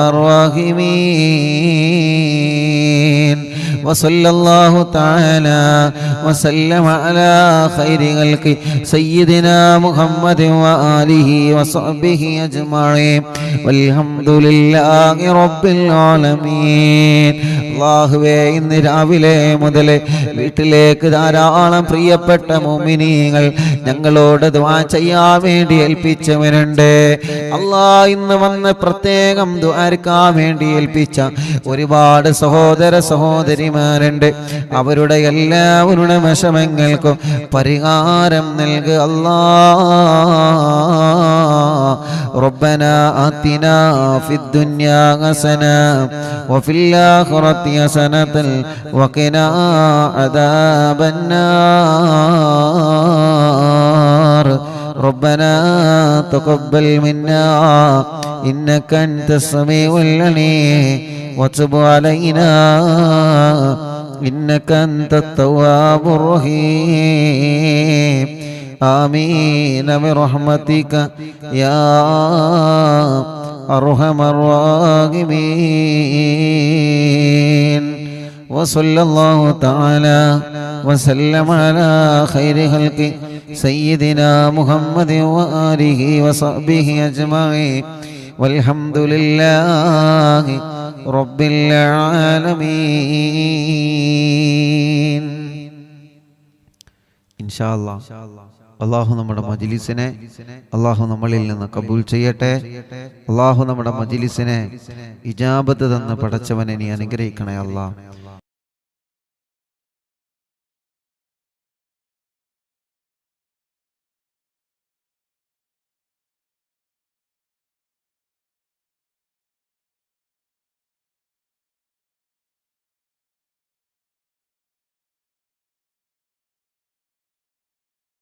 الراحمين وصلى الله تعالى وسلم على خير خلق سيدنا محمد وآله وصحبه أجمعين والحمد لله رب العالمين അല്ലാഹുവേ ഇന്ന് രാവിലെ മുതൽ വീട്ടിലേക്ക് ധാരാളം പ്രിയപ്പെട്ട മുഅ്മിനീങ്ങൾ ഞങ്ങളോട് ദുആ ചെയ്യാൻ വേണ്ടി ഏൽപ്പിച്ചവരുണ്ട് അല്ലാ ഇന്ന് വന്ന് പ്രത്യേകം ദുആർക്കാൻ വേണ്ടി ഏൽപ്പിച്ച ഒരുപാട് സഹോദര സഹോദരിമാരുണ്ട് അവരുടെ എല്ലാവരുടെ വിഷമങ്ങൾക്കും പരിഹാരം നൽകുക അല്ലാ ربنا آتنا في الدنيا حسنة وفي الآخرة حسنة وقنا عذاب النار ربنا تقبل منا إنك أنت السميع العليم وتب علينا إنك أنت التواب الرحيم آمين برحمتك يا أرحم الراحمين وصلى الله تعالى وسلم على خير خلق سيدنا محمد وآله وصحبه أجمعين والحمد لله رب العالمين إن شاء الله അള്ളാഹു നമ്മുടെ മജ്ലിസിനെ അള്ളാഹു നമ്മളിൽ നിന്ന് കബൂൽ ചെയ്യട്ടെ. അള്ളാഹു നമ്മുടെ മജ്ലിസിനെ ഇജാബത്ത് തന്ന് പടച്ചവനെ നീ അനുഗ്രഹിക്കണേ അല്ലാഹ്.